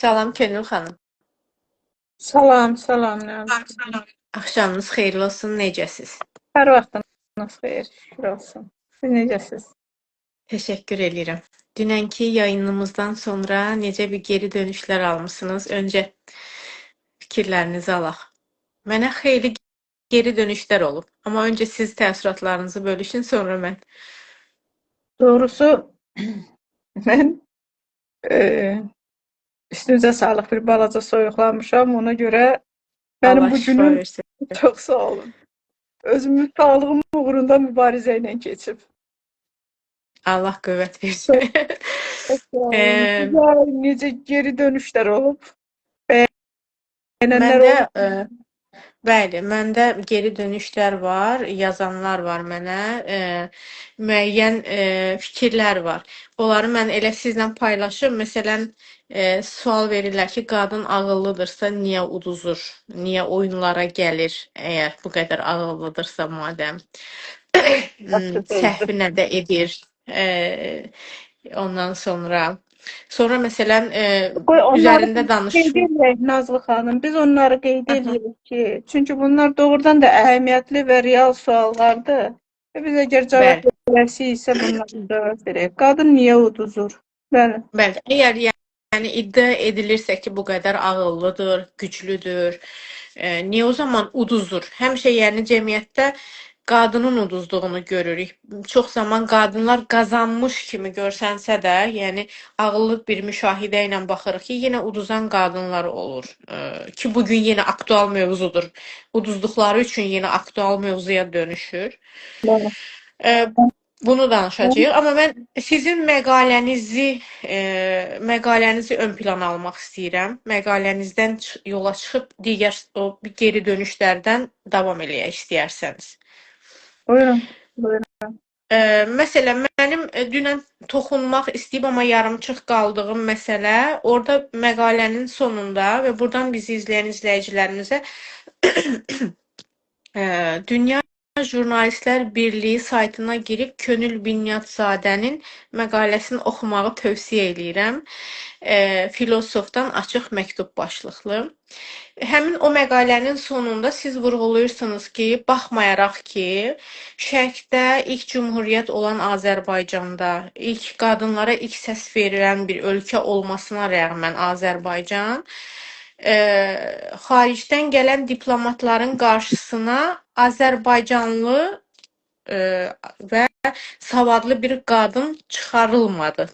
Salam Könül xanım. Salam, salam Nəzmin. Axşamınız xeyirli olsun. Necəsiz? Hər vaxtınız xeyir, şükür olsun. Siz necəsiz? Təşəkkür edirəm. Dünənki yayınımızdan sonra necə bir geri dönüşlər almısınız? Öncə fikirlərinizi alaq. Mənə xeyli geri dönüşlər olub. Amma öncə siz təəssüratlarınızı bölüşün, sonra mən. Doğrusu mən e, üstünüzə sağlıq bir balaca soyuqlanmışam. Ona görə mənim Allah bu şifa günüm versin. çox sağ olun. Özümün sağlığım uğrunda mübarizə ilə keçib. Allah qüvvət Çox, versin. çox sağ olun. Eee, Sizə necə geri dönüşlər olub? Bəyənənlər Məndə olub? bəli, məndə geri dönüşlər var, yazanlar var mənə, müəyyən fikirlər var. Onları mən elə sizlə paylaşım. Məsələn, sual verirlər ki, qadın ağıllıdırsa niyə uduzur? Niyə oyunlara gəlir? Əgər bu qədər ağıllıdırsa madəm. Yaxşı deyildi. Səhvi nədə edir? Ondan sonra məsələn, Qoy onları üzərində qeyd danışım. eləyək Nazlı xanım. Biz onları qeyd Aha, eləyirik ki, çünki bunlar doğrudan da əhəmiyyətli və real suallardır. Və biz əgər cavab bəli. verəsiyiksə bunlara cavab verək. Qadın niyə uduzur? Bəli. Bəli, əgər yəni iddia edilirsə ki, bu qədər ağıllıdır, güclüdür, niyə o zaman uduzur? Həmişə yəni cəmiyyətdə qadının uduzduğunu görürük. Çox zaman qadınlar qazanmış kimi görsənsə də, yəni ağıllı bir müşahidə ilə baxırıq ki, yenə uduzan qadınlar olur. Ki bu gün yenə aktual mövzudur. Uduzduqları üçün yenə aktual mövzuya dönüşür. Bəli. Ə, Bunu danışacağıq, amma mən sizin məqalənizi ön plana almaq istəyirəm. Məqalənizdən yola çıxıb digər o geri dönüşlərdən davam eləyək istəyirsəniz. Buyurun. Buyurun. Məsələn, mənim dünən toxunmaq istəyib amma yarımçıq qaldığım məsələ, orada məqalənin sonunda və buradan bizi izləyən izləyicilərimizə Dünya Jurnalistlər Birliyi saytına girib Könül Binyatzadənin məqaləsini oxumağı tövsiyə eləyirəm. Filosofdan açıq məktub başlıqlı. Həmin o məqalənin sonunda siz vurğulayırsınız ki, baxmayaraq ki, Şərqdə ilk cümhuriyyət olan Azərbaycanda, ilk qadınlara ilk səs verilən bir ölkə olmasına rəğmən Azərbaycan, xaricdən gələn diplomatların qarşısına Azərbaycanlı və savadlı bir qadın çıxarılmadı.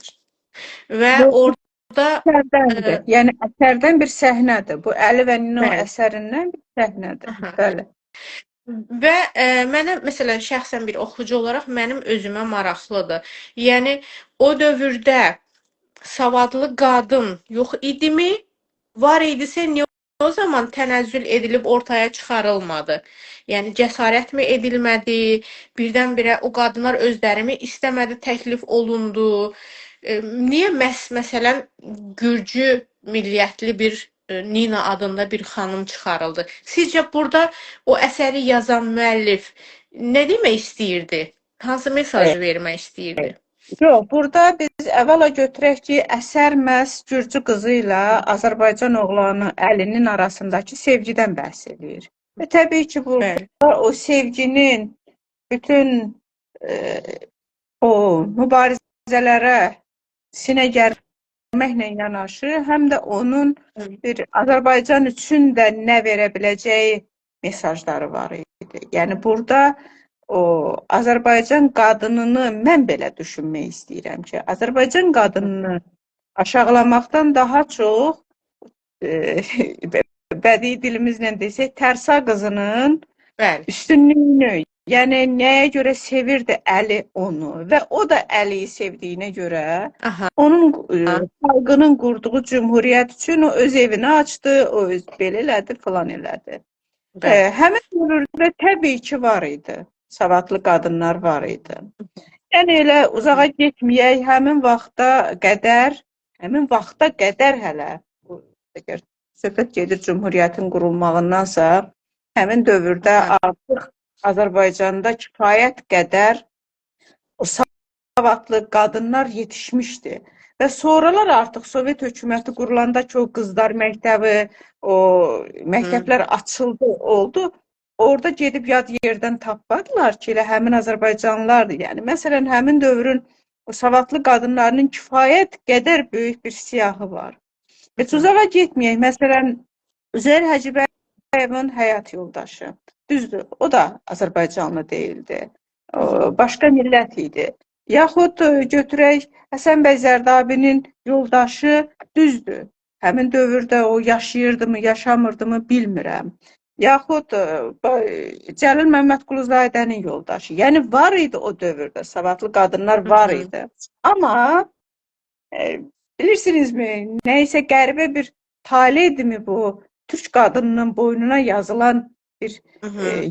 Və Bu orada əsərdəndir. Yəni əsərdən bir səhnədir. Bu Əli və Nino bəli. əsərindən bir səhnədir. Aha. Bəli. Və mənə məsələn şəxsən bir oxucu olaraq mənim özümə maraqlıdır. Yəni o dövrdə savadlı qadın yox idimi? Var idisə niyə o zaman tənəzzül edilib ortaya çıxarılmadı? Yəni cəsarətmi edilmədi? Birdən-birə o qadınlar özlərimi istəmədi təklif olundu? Niyə məsələn Gürcü milliyyətli bir Nina adında bir xanım çıxarıldı? Sizcə burada o əsəri yazan müəllif nə demək istəyirdi? Hansı mesajı vermək istəyirdi? Yox, burada biz əvvəla götürək ki, əsər məhz Gürcü qızı ilə Azərbaycan oğlanı Əlinin arasındakı sevgidən bəhs edir. Və təbii ki, Bəli. burada o sevginin bütün o mübarizələrə sinə gərməklə yanaşı, həm də onun bir Azərbaycan üçün də nə verə biləcəyi mesajları var idi. Yəni burada o Azərbaycan qadınını mən belə düşünmək istəyirəm ki, Azərbaycan qadınını aşağılamaqdan daha çox bədii dilimizlə desək, Tərsa qızının Bəli. üstünlüyünü, yəni nəyə görə sevirdi Əli onu və o da Əliyi sevdiyinə görə onun xalqının qurduğu cümhuriyyət üçün o öz evini açdı, o öz belə elədi, falan elədi. Həmin dövrdə təbii ki var idi. Savadlı qadınlar var idi. Yəni elə uzağa getməyək, həmin vaxta qədər hələ əgər söhbət gedir Cümhuriyyətin qurulmağındansa, həmin dövrdə artıq Azərbaycanda kifayət qədər o savadlı qadınlar yetişmişdi. və sonralar artıq Sovet hökuməti qurulanda ki, o qızlar məktəbi, o məktəblər açıldı, oldu. Orada gedib yad yerdən tapmadılar ki, elə həmin Azərbaycanlılardır. Yəni, məsələn, həmin dövrün o savadlı qadınlarının kifayət qədər böyük bir siyahı var. Heç uzağa getməyək. Məsələn, Üzeyir Hacıbəyovun həyat yoldaşı. Düzdür, o da Azərbaycanlı deyildi. Başqa millət idi. Yaxud götürək Həsən bəy Zərdabinin yoldaşı, düzdür. Həmin dövrdə o yaşayırdı mı, yaşamırdı mı bilmirəm. Yaxud Cəlil Məmmədquluzadənin yoldaşı. Yəni var idi o dövrdə, savadlı qadınlar var idi. Amma bilirsinizmi, nəysə qəribə bir taleydi bu? Türk qadınının boynuna yazılan bir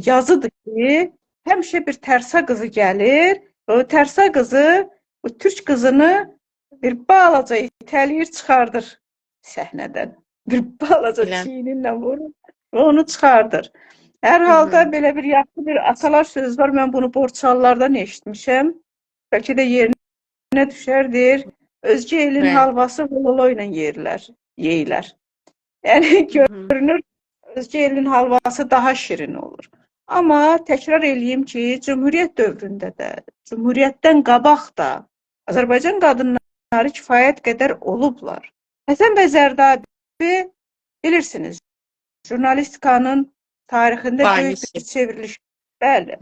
yazıdır ki, həmişə bir tərsa qızı gəlir, o tərsa qızı o Türk qızını bir balaca itələyir, çıxardır səhnədən. Bir balaca çiyninlə vurur və onu çıxardır. Hər halda belə bir yaxşı bir atalar söz var, mən bunu Borçalılardan eşitmişəm. Bəlkə də yerinə düşərdir. Özgə elin halvası vololo ilə yeyirlər. Yəni görünür, özgə elin halvası daha şirin olur. Amma təkrar eləyim ki, Cümhuriyyət dövründə də, Cümhuriyyətdən qabaq da Azərbaycan qadınları kifayət qədər olublar. Həsən bəy Zərdabi, bilirsiniz, jurnalistikanın tarixində böyük bir çevriliş. Bəli.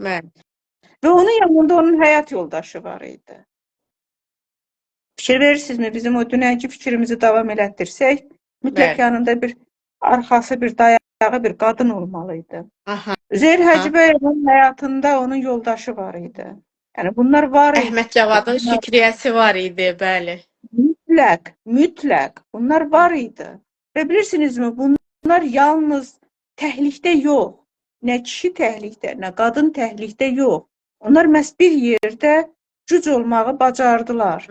Və onun yanında onun həyat yoldaşı var idi. Fikir verirsinizmi, bizim o dünənki fikrimizi davam elətdirsək, mütləq yanında bir arxası, bir dayağı, bir qadın olmalıydı. Üzeyir Hacıbəyovun həyatında onun yoldaşı var idi. Yəni bunlar var idi. Əhməd Cavadın şükriyəsi var idi, bəli. Mütləq. Bunlar var idi. Və bilirsinizmi, bunlar yalnız təhlikdə yox. Nə kişi təhlikdə, nə qadın təhlikdə yox. Onlar məhz bir yerdə güc olmağı bacardılar.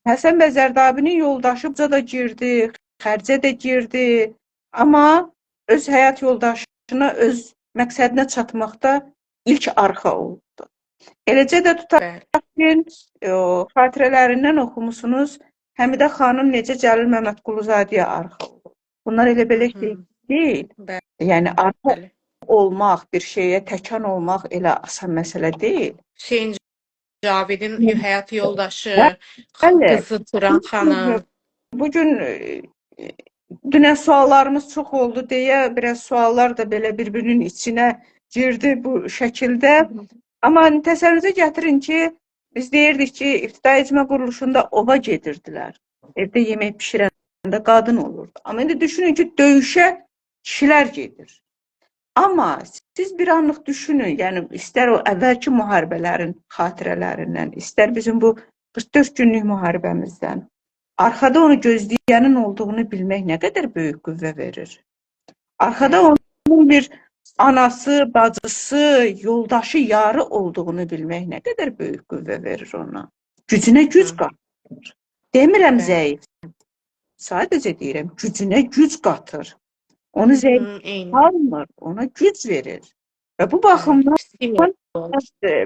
Həsən bəy Zərdabinin yoldaşı buca da girdi, xərcə də girdi. Amma öz həyat yoldaşına, öz məqsədinə çatmaqda ilk arxa oldu. Eləcə də tutaq ki, xatirələrindən oxumusunuz, Həmidə xanım necə Cəlil Məmmədquluzadəyə arxa oldu. Bunlar elə belə şey deyil. Yəni, arxa olmaq, bir şeyə təkan olmaq elə asan məsələ deyil. Hüseyin Cavidin həyat yoldaşı, qızı Turan xanım. Bugün dünən suallarımız çox oldu deyə, biraz suallar da belə bir-birinin içinə girdi bu şəkildə. Amma təsəvvürünüzə gətirin ki, biz deyirdik ki, İbtidai icma quruluşunda ova gedirdilər. Evdə yemək pişirəndə qadın olurdu. Amma indi düşünün ki, döyüşə kişilər gedir. Amma siz bir anlıq düşünün, yəni istər o əvvəlki müharibələrin xatirələrindən, istər bizim bu 44 günlük müharibəmizdən, arxada onu gözləyənin olduğunu bilmək nə qədər böyük qüvvə verir. Arxada onun bir anası, bacısı, yoldaşı, yarı olduğunu bilmək nə qədər böyük qüvvə verir ona. Gücünə güc qatır. Demirəm zəif. Sadəcə deyirəm, gücünə güc qatır. Onu zəif almır, ona güc verir. Və bu baxımdan,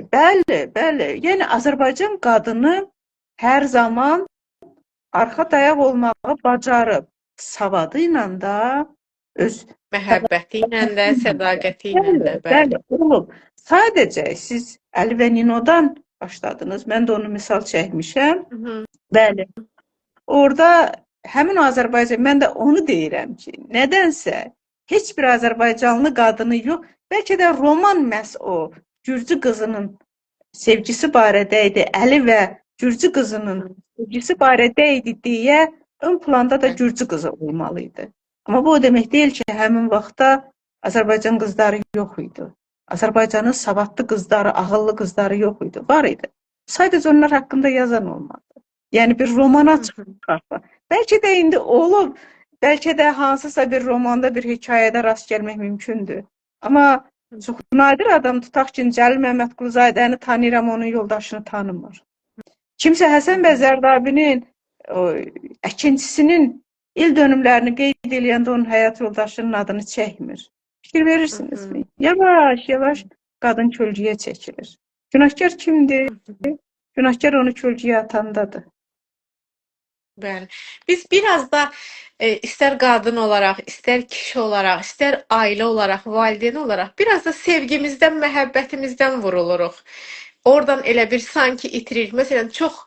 bəli, yəni Azərbaycan qadını hər zaman arxa dayaq olmağı bacarıb. Savadı ilə də, öz məhəbbəti ilə də, sədaqəti ilə də. Bəli, olub. Sadəcə siz Əli və Ninodan başladınız. Mən də onu misal çəkmişəm. Bəli. Orada həmin Azərbaycan, mən də onu deyirəm ki, nədənsə heç bir Azərbaycanlı qadını yox, bəlkə də roman məhz o Gürcü qızının sevgisi barədə idi, Əli və Gürcü qızının sevgisi barədə idi deyə ön planda da Gürcü qızı olmalıydı. Amma bu o demək deyil ki, həmin vaxtda Azərbaycan qızları yox idi. Azərbaycanın savadlı qızları, ağıllı qızları yox idi, var idi. Sadəcə onlar haqqında yazan olmadı. Yəni bir romana çıxartma. Bəlkə də indi olub, bəlkə də hansısa bir romanda, bir hekayədə rast gəlmək mümkündür. Amma çox nadir adam tutaq ki, Cəlil Məmmədquluzadəni tanıyıram, onun yoldaşını tanımır. Kimsə Həsən bəy Zərdabinin əkinçisinin il dönümlərini qeyd eləyəndə onun həyat yoldaşının adını çəkmir. Fikir verirsinizmi? Yavaş-yavaş qadın kölgəyə çəkilir. Günahkar kimdir? Günahkar onu kölgəyə atandadır. Bəli. Biz biraz da istər qadın olaraq, istər kişi olaraq, istər ailə olaraq, valideyn olaraq biraz da sevgimizdən, məhəbbətimizdən vuruluruq. Oradan elə bir sanki itiririk. Məsələn, çox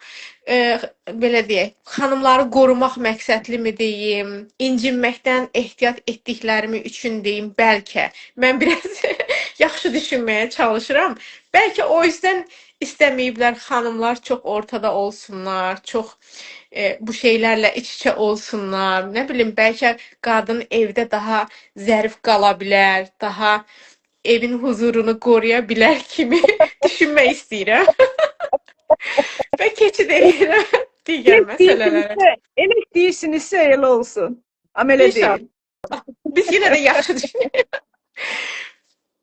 belə deyək, xanımları qorumaq məqsədli mi deyim, incinməkdən ehtiyat etdiklərimi üçün deyim, bəlkə. Mən biraz yaxşı düşünməyə çalışıram. Bəlkə o yüzden istəməyiblər xanımlar çox ortada olsunlar, çox bu şeylərlə iç-içə olsunlar. Nə bilim, bəlkə qadın evdə daha zərif qala bilər, daha evin huzurunu qoruya bilər kimi düşünmək istəyirəm və keçid edirəm digər məsələlərə. Elə istəyirsinizsə elə olsun. Amma elə İnşallah. deyil. Biz yenə də yaxşı düşünürük.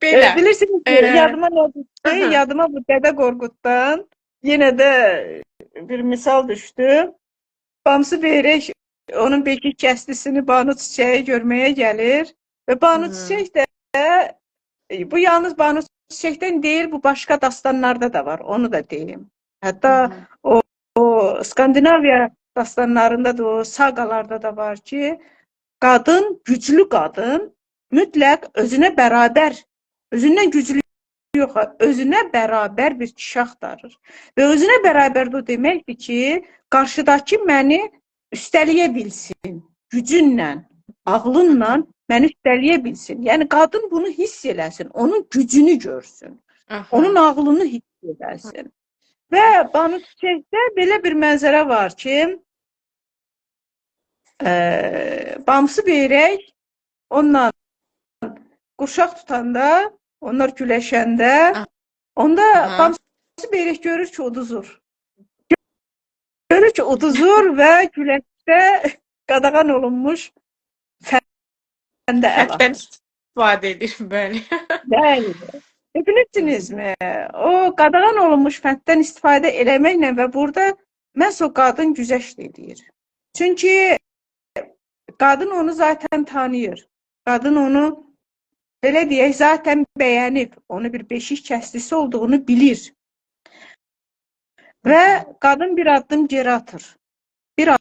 Belə. Bilirsiniz, yadıma nə düşdü? Aha. Yadıma bu Dədə Qorquddan yenə də bir misal düşdü. Bamsı Beyrək onun beşik kəstisini Banu Çiçəyi görməyə gəlir və Banu Çiçək də bu yalnız Banu Çiçəkdən deyil, bu başqa dastanlarda da var. Onu da deyim. Hətta o Skandinaviya dastanlarında da, o sagalarda da var ki, qadın, güclü qadın mütləq özünə bərabər, özündən güclü yox, özünə bərabər bir kişi axtarır. Və özünə bərabər de o deməkdir ki, qarşıdakı məni üstəliyə bilsin, gücünlə, ağlınla məni üstəliyə bilsin. Yəni, qadın bunu hiss eləsin, onun gücünü görsün, onun ağlını hiss eləsin. Və Banu Çiçəkdə belə bir mənzərə var ki, Bamsı Beyrək onunla qurşaq tutanda, onlar güləşəndə, onda Bamsı Beyrək görür ki, uduzur. Görür ki, uduzur və güləşdə qadağan olunmuş fəndə əl atır. İstifadə edir, bəli. Bəli. Bilirsinizmi? O qadağan olunmuş fənddən istifadə eləməklə və burada məhz o qadın güzəşt edir. Çünki qadın onu zaten tanıyır. Qadın onu, belə deyək, zaten bəyənib. Onu bir beşik kəstisi olduğunu bilir. Və qadın bir addım geri atır. Bir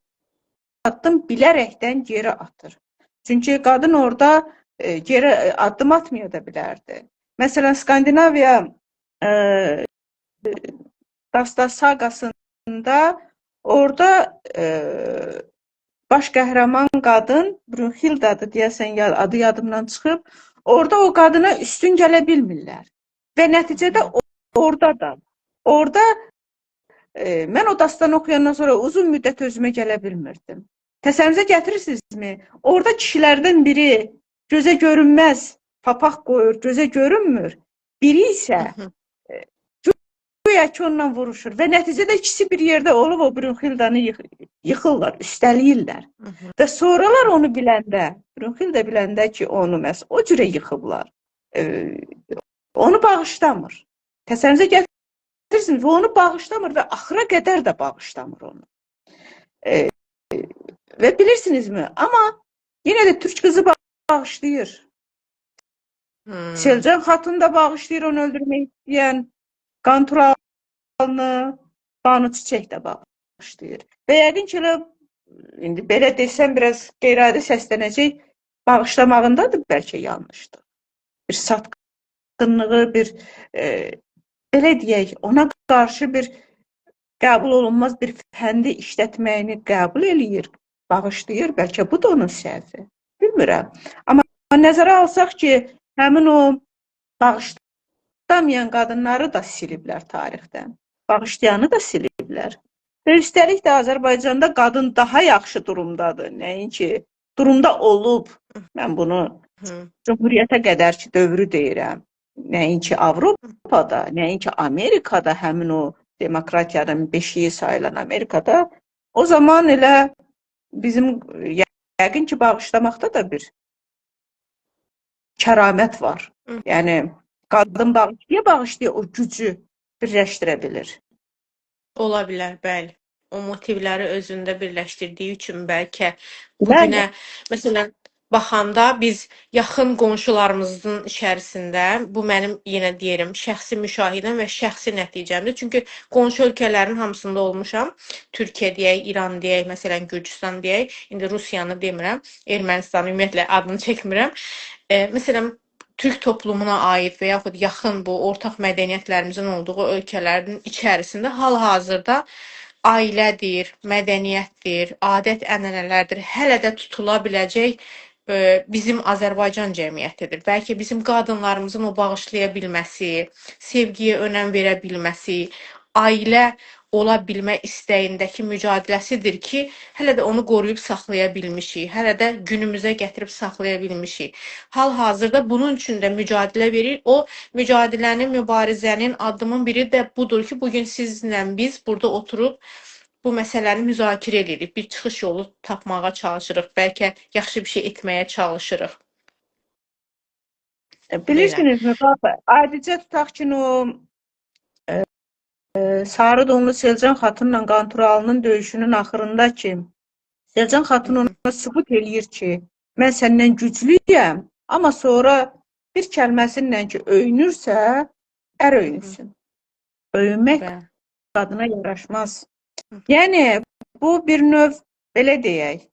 addım bilərəkdən geri atır. Çünki qadın orada geri addım atmaya da bilərdi. Məsələn, Skandinaviya Dastan sagasında orada baş qəhrəman qadın, Brunhildadır deyəsən, adı yadımdan çıxıb, orada o qadına üstün gələ bilmirlər. Və nəticədə orada mən o dastanı oxuyandan sonra uzun müddət özümə gələ bilmirdim. Təsəvvürünüzə gətirirsinizmi? Orada kişilərdən biri gözə görünməz papaq qoyur, gözə görünmür. Biri isə güya ki onunla vuruşur və nəticədə ikisi bir yerdə olub o Brunhildanı yıxırlar, üstəliyirlər. Və sonralar onu biləndə, Brunhilda biləndə ki, onu məhz o cürə yıxıblar, onu bağışlamır. Təsəvvürünüzə gətirsiniz, onu bağışlamır və axıra qədər də bağışlamır onu. Və bilirsinizmi? Amma yenə də türk qızı bağışlayır. Selcan Xatun da bağışlayır onu öldürmək istəyən, Qanturalını, Banu Çiçək də bağışlayır. Və yəqin ki, indi belə desəm, biraz qeyri-adi səslənəcək, bağışlamağındadır bəlkə yanlışdır. Bir satqınlığı, bir, belə deyək, ona qarşı bir qəbul olunmaz bir fəndi işlətməyini qəbul eləyir, bağışlayır, bəlkə bu da onun səhvi. Bilmirəm. Amma nəzərə alsaq ki, həmin o bağışlamayan qadınları da siliblər tarixdən. Bağışlayanı da siliblər. Və üstəlik də Azərbaycanda qadın daha yaxşı durumdadır. Nəinki durumda olub. Mən bunu Cumhuriyyətə qədərki dövrü deyirəm. Nəinki Avropada, nəinki Amerikada, həmin o demokratiyanın beşiği sayılan Amerikada. O zaman elə bizim yəqin ki bağışlamaqda da bir kəramət var. Yəni, qadın bağışlaya o gücü birləşdirə bilir. Ola bilər, bəli. O motivləri özündə birləşdirdiyi üçün bəlkə bugünə, məsələn, baxanda biz yaxın qonşularımızın içərisində, bu mənim yenə deyirəm, şəxsi müşahidəm və şəxsi nəticəmdir. Çünki qonşu ölkələrin hamısında olmuşam. Türkiyə deyək, İran deyək, məsələn Gürcüstan deyək. İndi Rusiyanı demirəm, Ermənistanı ümumiyyətlə adını çəkmirəm. Məsələn Türk toplumuna aid və yaxud yaxın bu ortaq mədəniyyətlərimizin olduğu ölkələrin içərisində hal-hazırda ailədir, mədəniyyətdir, adət-ənənələrdir, hələ də tutula biləcək bizim Azərbaycan cəmiyyətidir. Bəlkə bizim qadınlarımızın o bağışlaya bilməsi, sevgiyə önəm verə bilməsi, ailə ola bilmə istəyindəki mücadiləsidir ki, hələ də onu qoruyub saxlaya bilmişik, hələ də günümüzə gətirib saxlaya bilmişik. Hal-hazırda bunun üçün də mücadilə verir. O mücadilənin, mübarizənin addımın biri də budur ki, bugün sizlə biz burada oturub bu məsələni müzakirə edirik. Bir çıxış yolu tapmağa çalışırıq. Bəlkə yaxşı bir şey etməyə çalışırıq. Bilirsinizmi, bax, adicə tutaq ki, o sarı donlu Selcan xatunla Qanturalının döyüşünün axırında ki, Selcan xatun ona sübut eləyir ki, mən səndən güclüyəm, amma sonra bir kəlməsinlə ki, öyünürsə, ər öyünsün. Öyünmək qadına yaraşmaz. Yəni, bu bir növ, belə deyək,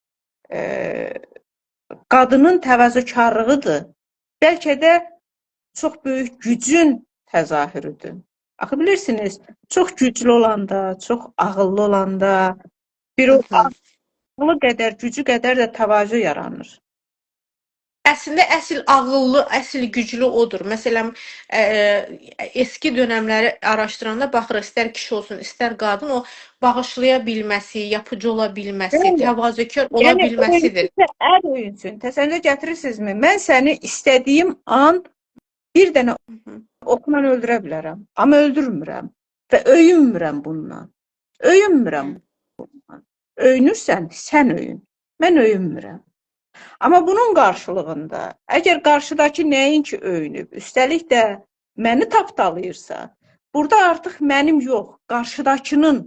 qadının təvazökarlığıdır. Bəlkə də çox böyük gücün təzahürüdür. Axı bilirsiniz, çox güclü olanda, çox ağıllı olanda, bir o ağıllı qədər, gücü qədər də təvazö yaranır. Əslində əsl ağıllı, əsl güclü odur. Məsələn, eski dönəmləri araşdıranda baxırıq, istər kişi olsun, istər qadın, o bağışlaya bilməsi, yapıcı ola bilməsi, təvazökar ola bilməsidir. Yəni, ər öyünsün. Təsəvvür gətirirsinizmi? Mən səni istədiyim an bir dənə oxla öldürə bilərəm, amma öldürmürəm və öyünmürəm bundan. Öyünmürəm bundan. Öyünürsən, sən öyün. Mən öyünmürəm. Amma bunun qarşılığında, əgər qarşıdakı nəinki öyünüb, üstəlik də məni tapdalayırsa, burada artıq mənim yox, qarşıdakının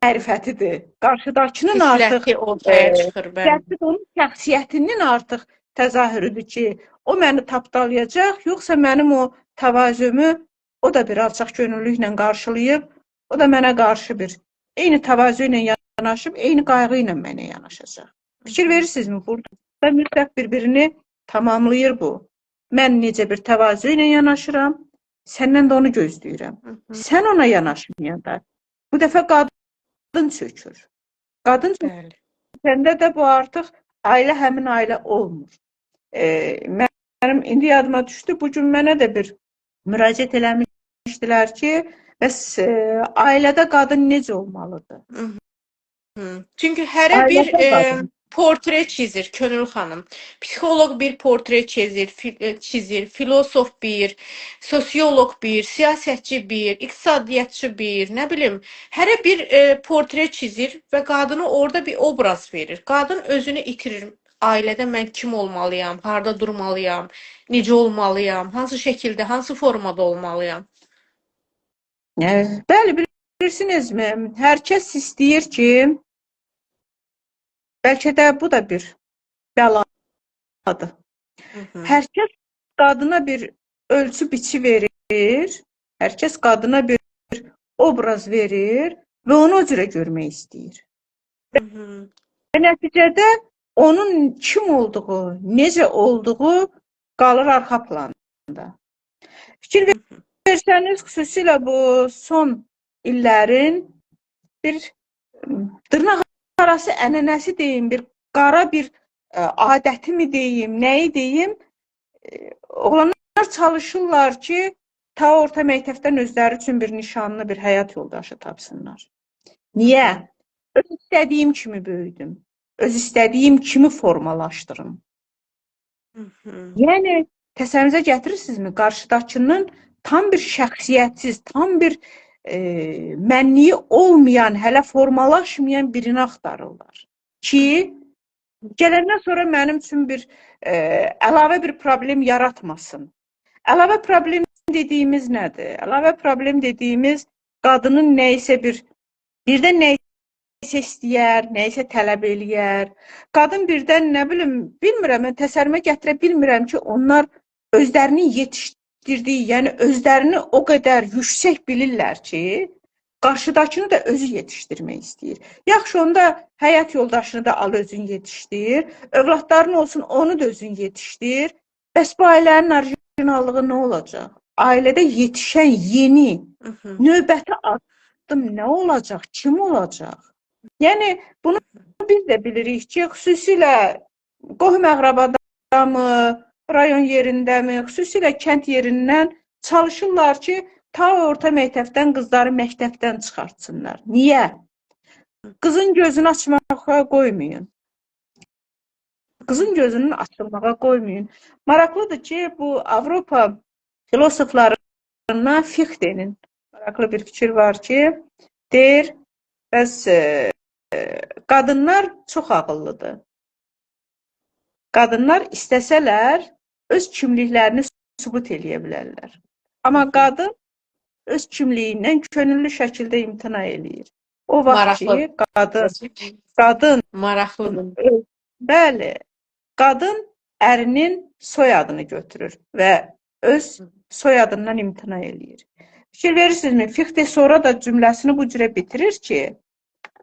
mərifətidir. Qarşıdakının artıq ortaya çıxır. Onun şəxsiyyətinin artıq təzahürüdür ki, o məni tapdalayacaq, yoxsa mənim o təvazömü o da bir alçaq gönüllüklə qarşılayıb, o da mənə qarşı bir eyni təvazö ilə yanaşıb, eyni qayğı ilə mənə yanaşacaq. Fikir verirsinizmi? Burada mütləq bir-birini tamamlayır bu. Mən necə bir təvazö ilə yanaşıram, səndən də onu gözləyirəm. Sən ona yanaşmayanda, bu dəfə qadın çökür. Qadın çökür. Səndə də bu artıq ailə həmin ailə olmur. Mənim indi yadıma düşdü, bugün mənə də bir müraciət eləmişdilər ki, bəs ailədə qadın necə olmalıdır? Çünki hərə bir portre çizir Könül xanım. Psixoloq bir portre çizir, filosof bir, sosiolog bir, siyasətçi bir, iqtisadiyyatçı bir, nə bilim, hərə bir portre çizir və qadını orada bir obraz verir. Qadın özünü itirir. Ailədə mən kim olmalıyam, harda durmalıyam, necə olmalıyam, hansı şəkildə, hansı formada olmalıyam? Bəli, bilirsinizmi? Hər kəs istəyir ki, bəlkə də bu da bir bəladır. Hər kəs qadına bir ölçü biçi verir, hər kəs qadına bir obraz verir və onu o cürə görmək istəyir. Və nəticədə onun kim olduğu, necə olduğu qalır arxa planda. Fikir versəniz, xüsusilə bu son illərin bir dırnaq arası ənənəsi deyim, bir qara bir adəti mi deyim, nəyi deyim, oğlanlar çalışırlar ki, ta orta məktəbdən özləri üçün bir nişanlı, bir həyat yoldaşı tapsınlar. Niyə? Öz istədiyim kimi böyüdüm, öz istədiyim kimi formalaşdırım. Yəni, təsəvvürünüzə gətirirsinizmi? Qarşıdakının tam bir şəxsiyyətsiz, tam bir mənliyi olmayan, hələ formalaşmayan birini axtarırlar. Ki, gələndən sonra mənim üçün bir əlavə bir problem yaratmasın. Əlavə problem dediyimiz nədir? Əlavə problem dediyimiz qadının nəyisə bir də nəyisə nəyisə istəyər, nəyisə tələb eləyər. Qadın birdən nə bilim, bilmirəm, mən təsəvvürümə gətirə bilmirəm ki, onlar özlərini yetişdirdiyi, yəni özlərini o qədər yüksək bilirlər ki, qarşıdakını da özü yetişdirmək istəyir. Yaxşı, onda həyat yoldaşını da al özün yetişdir, övladların olsun, onu da özün yetişdir. Bəs bu ailənin orijinallığı nə olacaq? Ailədə yetişən yeni, növbəti addım nə olacaq, kim olacaq? Yəni, bunu biz də bilirik ki, xüsusilə qohum-əqrabadamı, rayon yerindəmi, xüsusilə kənd yerindən çalışırlar ki, ta orta məktəbdən qızları məktəbdən çıxartsınlar. Niyə? Qızın gözünü açmağa qoymayın. Qızın gözünü açılmağa qoymayın. Maraqlıdır ki, bu Avropa filosoflarından Fichte'nin maraqlı bir fikir var ki, deyir, bəs qadınlar çox ağıllıdır. Qadınlar istəsələr öz kimliklərini sübut eləyə bilərlər. Amma qadın öz kimliyindən könüllü şəkildə imtina eləyir. O vaxt ki, qadın maraqlıdır. Bəli, qadın ərinin soyadını götürür və öz soyadından imtina eləyir. Fikir verirsinizmi? Fichte sonra da cümləsini bu cürə bitirir ki,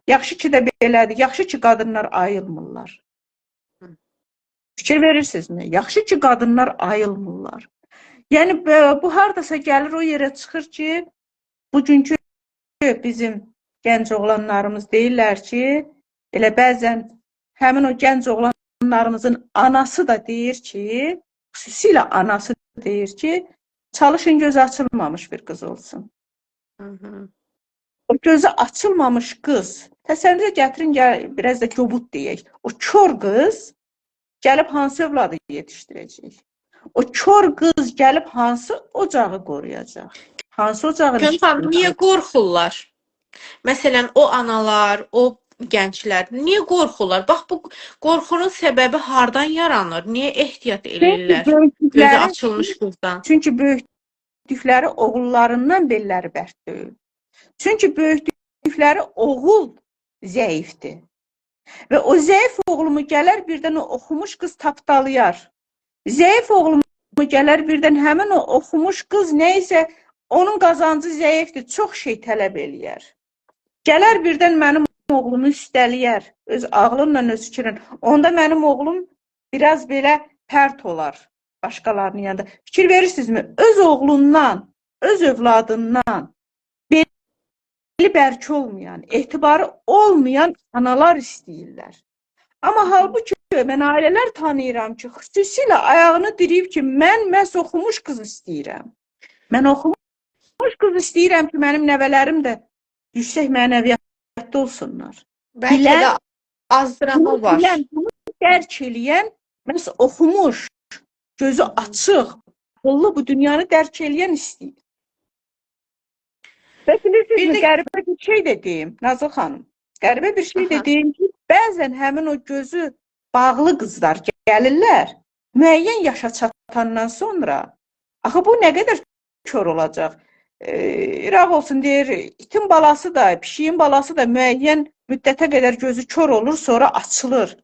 yaxşı ki də belədir, yaxşı ki qadınlar ayılmırlar. Fikir verirsinizmi? Yaxşı ki qadınlar ayılmırlar. Yəni bu hardasa gəlir o yerə çıxır ki, bugünkü bizim gənc oğlanlarımız deyirlər ki, elə bəzən həmin o gənc oğlanlarımızın anası da deyir ki, xüsusilə anası deyir ki, çalışın gözü açılmamış bir qız olsun. O gözü açılmamış qız, təsəvvürə gətirin, biraz da kobud deyək. O kör qız gəlib hansı övladı yetişdirəcək? O kör qız gəlib hansı ocağı qoruyacaq? Hansı ocağı? Niyə qorxurlar? Məsələn, o analar, o gənclər niyə qorxurlar? Bax, bu qorxunun səbəbi hardan yaranır? Niyə ehtiyat edirlər gözü açılmış qızdan? Çünki böyütdükləri oğullarından belləri bərk deyil. Çünki böyütdükləri oğul zəifdir. Və o zəif oğlumu gələr birdən o oxumuş qız tapdalayar. Zəif oğlumu gələr birdən həmin o oxumuş qız nəysə onun qazancı zəifdir, çox şey tələb eləyər. Gələr birdən mənim oğlumu üstəliyər, öz ağlımla, öz fikrin. Onda mənim oğlum biraz belə pərt olar başqalarının yanında. Fikir verirsinizmi? Öz oğlundan, öz övladından beli bərk olmayan, etibarı olmayan analar istəyirlər. Amma halbuki mən ailələr tanıyıram ki, xüsusilə ayağını diriyib ki, mən məhz oxumuş qız istəyirəm. Mən oxumuş qız istəyirəm ki, mənim nəvələrim də yüksək mənəviyyatda olsunlar. Bəlkə də azdıramı var. Bunu dərk eləyən, məhz oxumuş, gözü açıq, bu dünyanı dərk eləyən istəyir. Və bilirsiniz, qəribə bir şey də deyim, Nazlı xanım. Qəribə bir şey də deyim ki, bəzən həmin o gözü bağlı qızlar gəlirlər, müəyyən yaşa çatandan sonra, axı bu nə qədər kör olacaq? İraq olsun deyir, itin balası da, pişiyin balası da müəyyən müddətə qədər gözü kör olur, sonra açılır.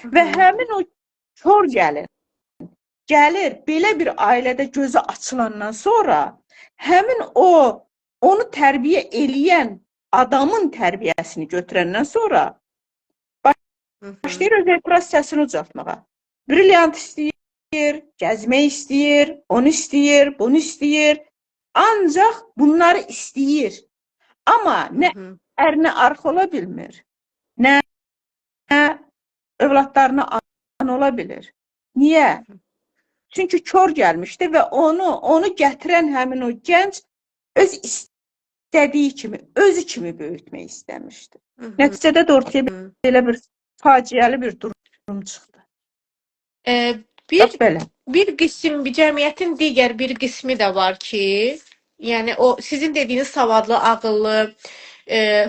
Və həmin o kör gəlir, belə bir ailədə gözü açılandan sonra, həmin onu tərbiyə eləyən adamın tərbiyəsini götürəndən sonra başlayır öz etiraz səsini ucaltmağa. Brilyant istəyir, gəzmək istəyir, onu istəyir, bunu istəyir. Ancaq bunları istəyir. Amma nə ərinə arx ola bilmir, nə övladlarına an ola bilir. Niyə? Çünki kör gəlmişdi və onu gətirən həmin o gənc öz istədiyi kimi, özü kimi böyütmək istəmişdi. Nəticədə də ortaya belə bir faciəli bir durum çıxdı. Bir qism, cəmiyyətin digər bir qismi də var ki, yəni o sizin dediyiniz savadlı, ağıllı,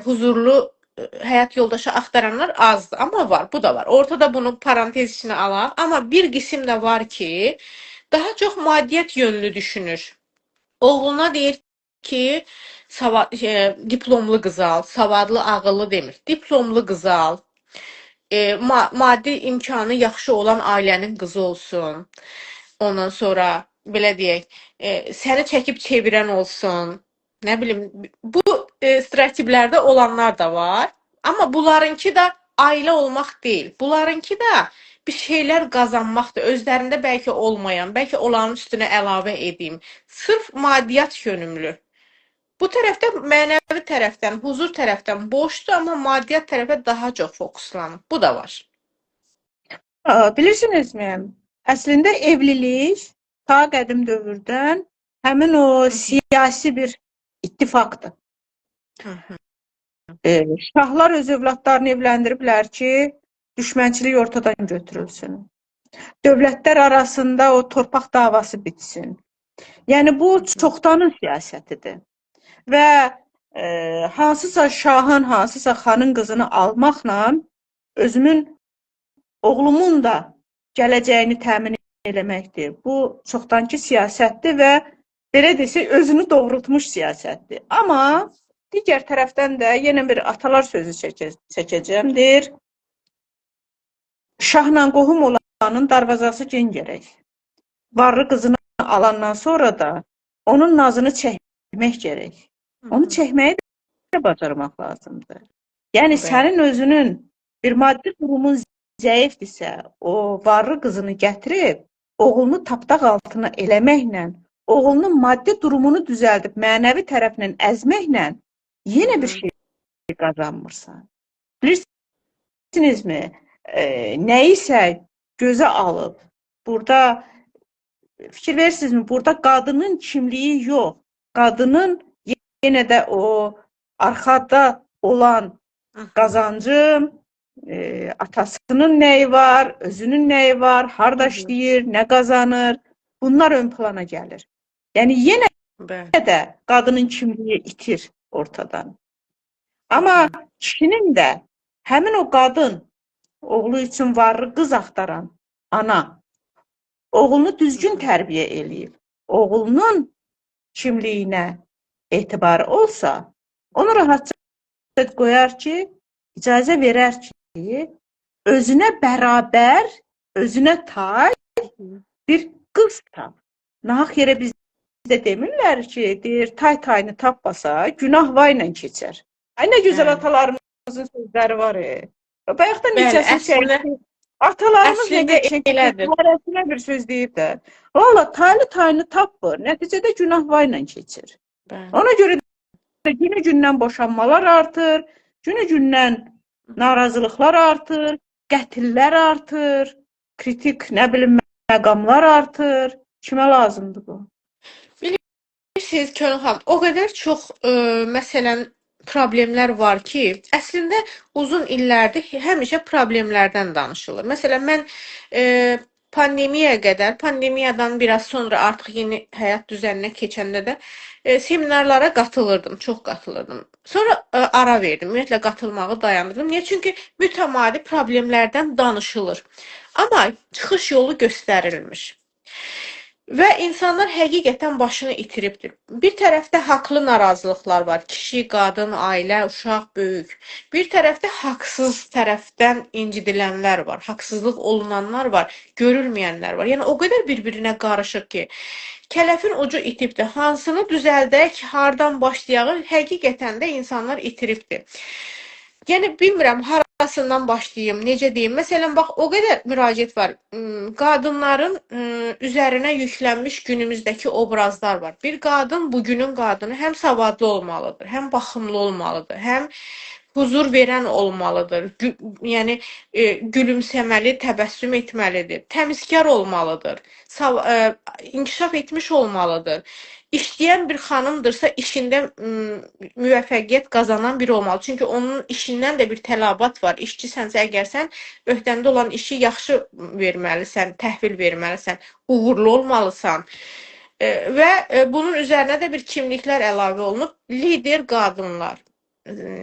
huzurlu həyat yoldaşı axtaranlar azdır, amma var, bu da var. Ortada bunu parantez içine alaq, amma bir qism də var ki, daha çox maddiyyat yönlü düşünür. Oğluna deyir ki, diplomlu qız al, savadlı, ağıllı demir. Diplomlu qız al, maddi imkanı yaxşı olan ailənin qızı olsun. Ondan sonra belə deyək, səni çəkib çevirən olsun. Nə bilim, bu stereotiplərdə olanlar da var. Amma bunlarınki da ailə olmaq deyil. Bunlarınki da bir şeylər qazanmaqdır. Özlərində bəlkə olmayan, bəlkə olanın üstünə əlavə edeyim. Sırf maddiyyat yönümlü. Bu tərəfdən mənəvi tərəfdən, huzur tərəfdən boşdur, amma maddiyyat tərəfə daha çox fokuslanıb. Bu da var. Bilirsinizmi? Əslində evlilik ta qədim dövrdən həmin o siyasi bir ittifaqdır. Şahlar öz övladlarını evləndiriblər ki, düşmənçilik ortadan götürülsün. Dövlətlər arasında o torpaq davası bitsin. Yəni bu çoxdanın siyasətidir. Və hansısa şahın, hansısa xanın qızını almaqla oğlumun da gələcəyini təmin eləməkdir. Bu çoxdankı siyasətdir və belə desək, özünü doğrultmuş siyasətdir. Amma digər tərəfdən də yenə bir atalar sözü çəkəcəm. Deyir, şahla qohum olanın darvazası gen gərək. Varlı qızını alandan sonra da onun nazını çəkmək gərək. Onu çəkməyi də bacarmaq lazımdır. Yəni, sənin özünün bir maddi durumun zəifdirsə, o varlı qızını gətirib, oğlunu tapdaq altına eləməklə, oğlunun maddi durumunu düzəldib, mənəvi tərəfindən əzməklə yenə bir şey qazanmırsan. Bilirsinizmi, nəyisə gözə alıb, burada fikir verirsinizmi, burada qadının kimliyi yox, qadının yenə də o arxada olan qazancı, atasının nəyi var, özünün nəyi var, harda işləyir, nə qazanır, bunlar ön plana gəlir. Yəni, yenə də qadının kimliyi itir ortadan. Amma kişinin də həmin o qadın, oğlu üçün varlı qız axtaran ana, oğlunu düzgün tərbiyə eləyib, oğlunun kimliyinə etibarı olsa, onu rahatca qoyar ki, icazə verər ki, özünə bərabər, özünə tay bir qız tap. Nahaq yerə bizdə demirlər ki, deyir, tay-tayını tapmasa, günah vayla keçər. Ay, nə gözəl atalarımızın sözləri var. Bayaqdan neçəsin çəkdi. Atalarımız hərəsinə bir söz deyib də. Valla, tayını tapmır, nəticədə günah vayla keçir. Ona görə də günü-gündən boşanmalar artır, günü-gündən narazılıqlar artır, qətillər artır, kritik, nə bilim, məqamlar artır. Kimə lazımdır bu? Bilirsiniz, Könül xanım, o qədər çox, məsələn, problemlər var ki, əslində uzun illərdir həmişə problemlərdən danışılır. Məsələn, mən pandemiyaya qədər, pandemiyadan biraz sonra artıq yeni həyat düzəninə keçəndə də seminarlara qatılırdım, çox qatılırdım. Sonra ara verdim, ümumiyyətlə qatılmağı dayandırdım. Niyə? Çünki mütəmadi problemlərdən danışılır. Amma çıxış yolu göstərilmiş. Və insanlar həqiqətən başını itiribdir. Bir tərəfdə haqlı narazılıqlar var. Kişi, qadın, ailə, uşaq, böyük. Bir tərəfdə haqsız tərəfdən incidilənlər var. Haqsızlıq olunanlar var. Görülməyənlər var. Yəni o qədər bir-birinə qarışıq ki, kələfin ucu itibdir. Hansını düzəldək, hardan başlayaq, həqiqətən də insanlar itiribdir. Yəni bilmirəm harasından başlayım, necə deyim. Məsələn, bax o qədər müraciət var. Qadınların üzərinə yüklənmiş günümüzdəki obrazlar var. Bir qadın bugünün qadını həm savadlı olmalıdır, həm baxımlı olmalıdır, həm huzur verən olmalıdır. Yəni gülümsəməli, təbəssüm etməlidir, təmizkar olmalıdır, inkişaf etmiş olmalıdır. İşləyən bir xanımdırsa, işində müvəffəqiyyət qazanan biri olmalı. Çünki onun işindən də bir tələbat var. İşçisənsə, əgər sən öhdəndə olan işi yaxşı verməlisən, təhvil verməlisən, uğurlu olmalısan. Və bunun üzərinə də bir kimliklər əlavə olunub. Lider qadınlar,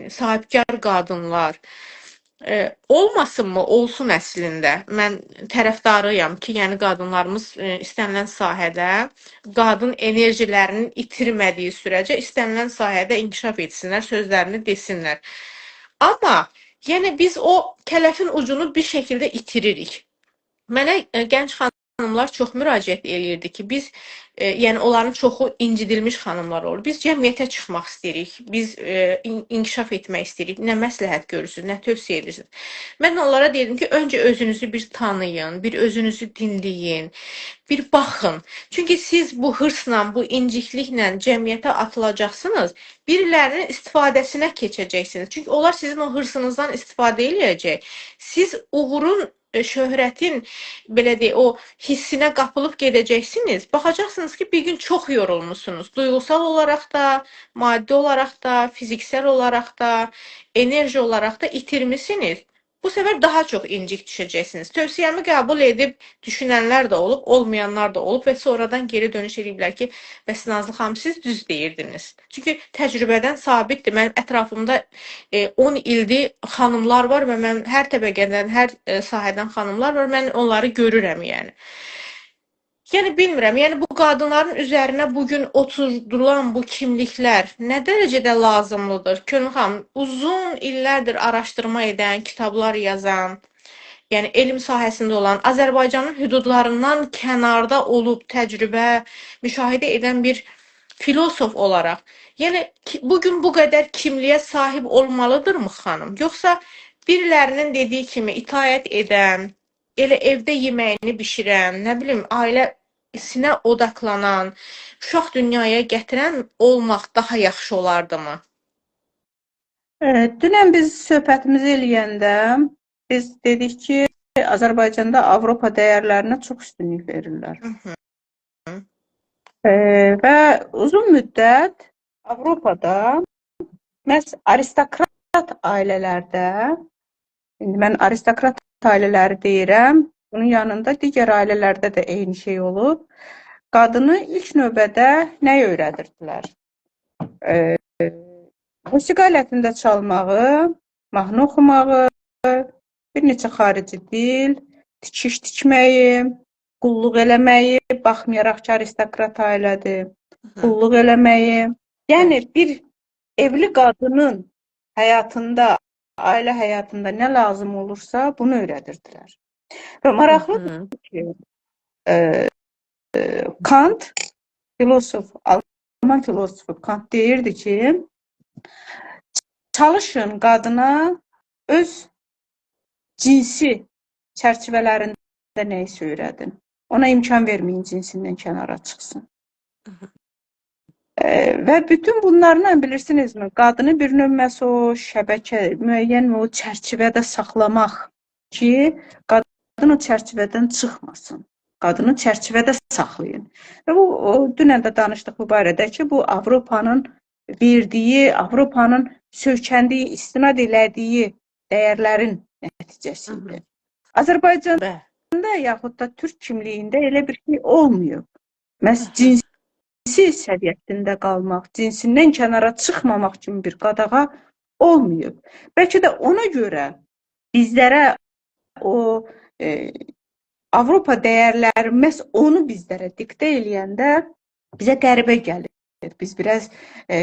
sahibkar qadınlar, Olmasın mı? Olsun əslində. Mən tərəfdarıyam ki, yəni qadınlarımız istənilən sahədə qadın enerjilərinin itirmədiyi sürəcə istənilən sahədə inkişaf etsinlər, sözlərini desinlər. Amma yəni biz o kələfin ucunu bir şəkildə itiririk. Mənə gənc xanımlar çox müraciət eləyirdi ki, biz yəni onların çoxu incidilmiş xanımlar olur. Biz cəmiyyətə çıxmaq istəyirik. Biz inkişaf etmək istəyirik. Nə məsləhət görürsüz, nə tövsiyə edirsiniz? Mən onlara dedim ki, öncə özünüzü bir tanıyın, bir özünüzü dinləyin, bir baxın. Çünki siz bu hırsla, bu incikliklə cəmiyyətə atılacaqsınız, birilərinin istifadəsinə keçəcəksiniz. Çünki onlar sizin o hırsınızdan istifadə eləyəcək. Siz uğurun, şöhrətin, belə deyək, o hissinə qapılıb gedəcəksiniz. Baxacaqsınız ki, bir gün çox yorulmusunuz. Duyğusal olaraq da, maddi olaraq da, fiziksel olaraq da, enerji olaraq da itirmisiniz. Bu səfər daha çox incik düşəcəksiniz. Tövsiyəmi qəbul edib düşünənlər də olub, olmayanlar da olub və sonradan geri dönüş ediblər ki, bəs Nazlı xanım siz düz deyirdiniz. Çünki təcrübədən sabitdir. Mənim ətrafımda 10 ildir xanımlar var və mən hər təbəqədən, hər sahədən xanımlar var. Mən onları görürəm yəni. Yəni bilmirəm, yəni bu qadınların üzərinə bugün oturdulan bu kimliklər nə dərəcədə lazımlıdır? Könül xanım, uzun illərdir araşdırma edən, kitablar yazan, yəni elm sahəsində olan, Azərbaycanın hüdudlarından kənarda olub təcrübə, müşahidə edən bir filosof olaraq, yəni bugün bu qədər kimliyə sahib olmalıdırmı xanım? Yoxsa birilərinin dediyi kimi itaət edən, elə evdə yeməyini bişirən, nə bilim, ailəsinə odaklanan, uşaq dünyaya gətirən olmaq daha yaxşı olardımı? Dünən biz söhbətimizi eləyəndə biz dedik ki, Azərbaycanda Avropa dəyərlərinə çox üstünlük verirlər. Və uzun müddət Avropada məhz aristokrat ailələrdə, indi mən aristokrat ailələri deyirəm, bunun yanında digər ailələrdə də eyni şey olub, qadını ilk növbədə nə öyrədirdilər? Musiqi alətində çalmağı, mahnı oxumağı, bir neçə xarici dil, tikiş tikməyi, qulluq eləməyi, baxmayaraq ki, aristokrat ailədir, qulluq eləməyi. Yəni, bir evli qadının həyatında, ailə həyatında nə lazım olursa, bunu öyrədirdilər. Və maraqlıdır ki, Kant, Alman filosofu Kant deyirdi ki, çalışın qadına öz cinsi çərçivələrində nə isə öyrədin. Ona imkan verməyin cinsindən kənara çıxsın. Və bütün bunlarla bilirsinizmi, qadını bir növməsi o şəbəkə, müəyyən o çərçivədə saxlamaq ki, qadın o çərçivədən çıxmasın. Qadını çərçivədə saxlayın. Və bu, dünən də danışdıq bu barədə ki, bu Avropanın verdiyi, Avropanın söykəndiyi, istinad elədiyi dəyərlərin nəticəsidir. Azərbaycanda yaxud da türk kimliyində elə bir şey olmuyor. Məhz cinsi səviyyətində qalmaq, cinsindən kənara çıxmamaq kimi bir qadağa olmuyor. Bəlkə də ona görə bizlərə o Avropa dəyərləri məhz onu bizlərə diktə eləyəndə bizə qəribə gəlir. Biz biraz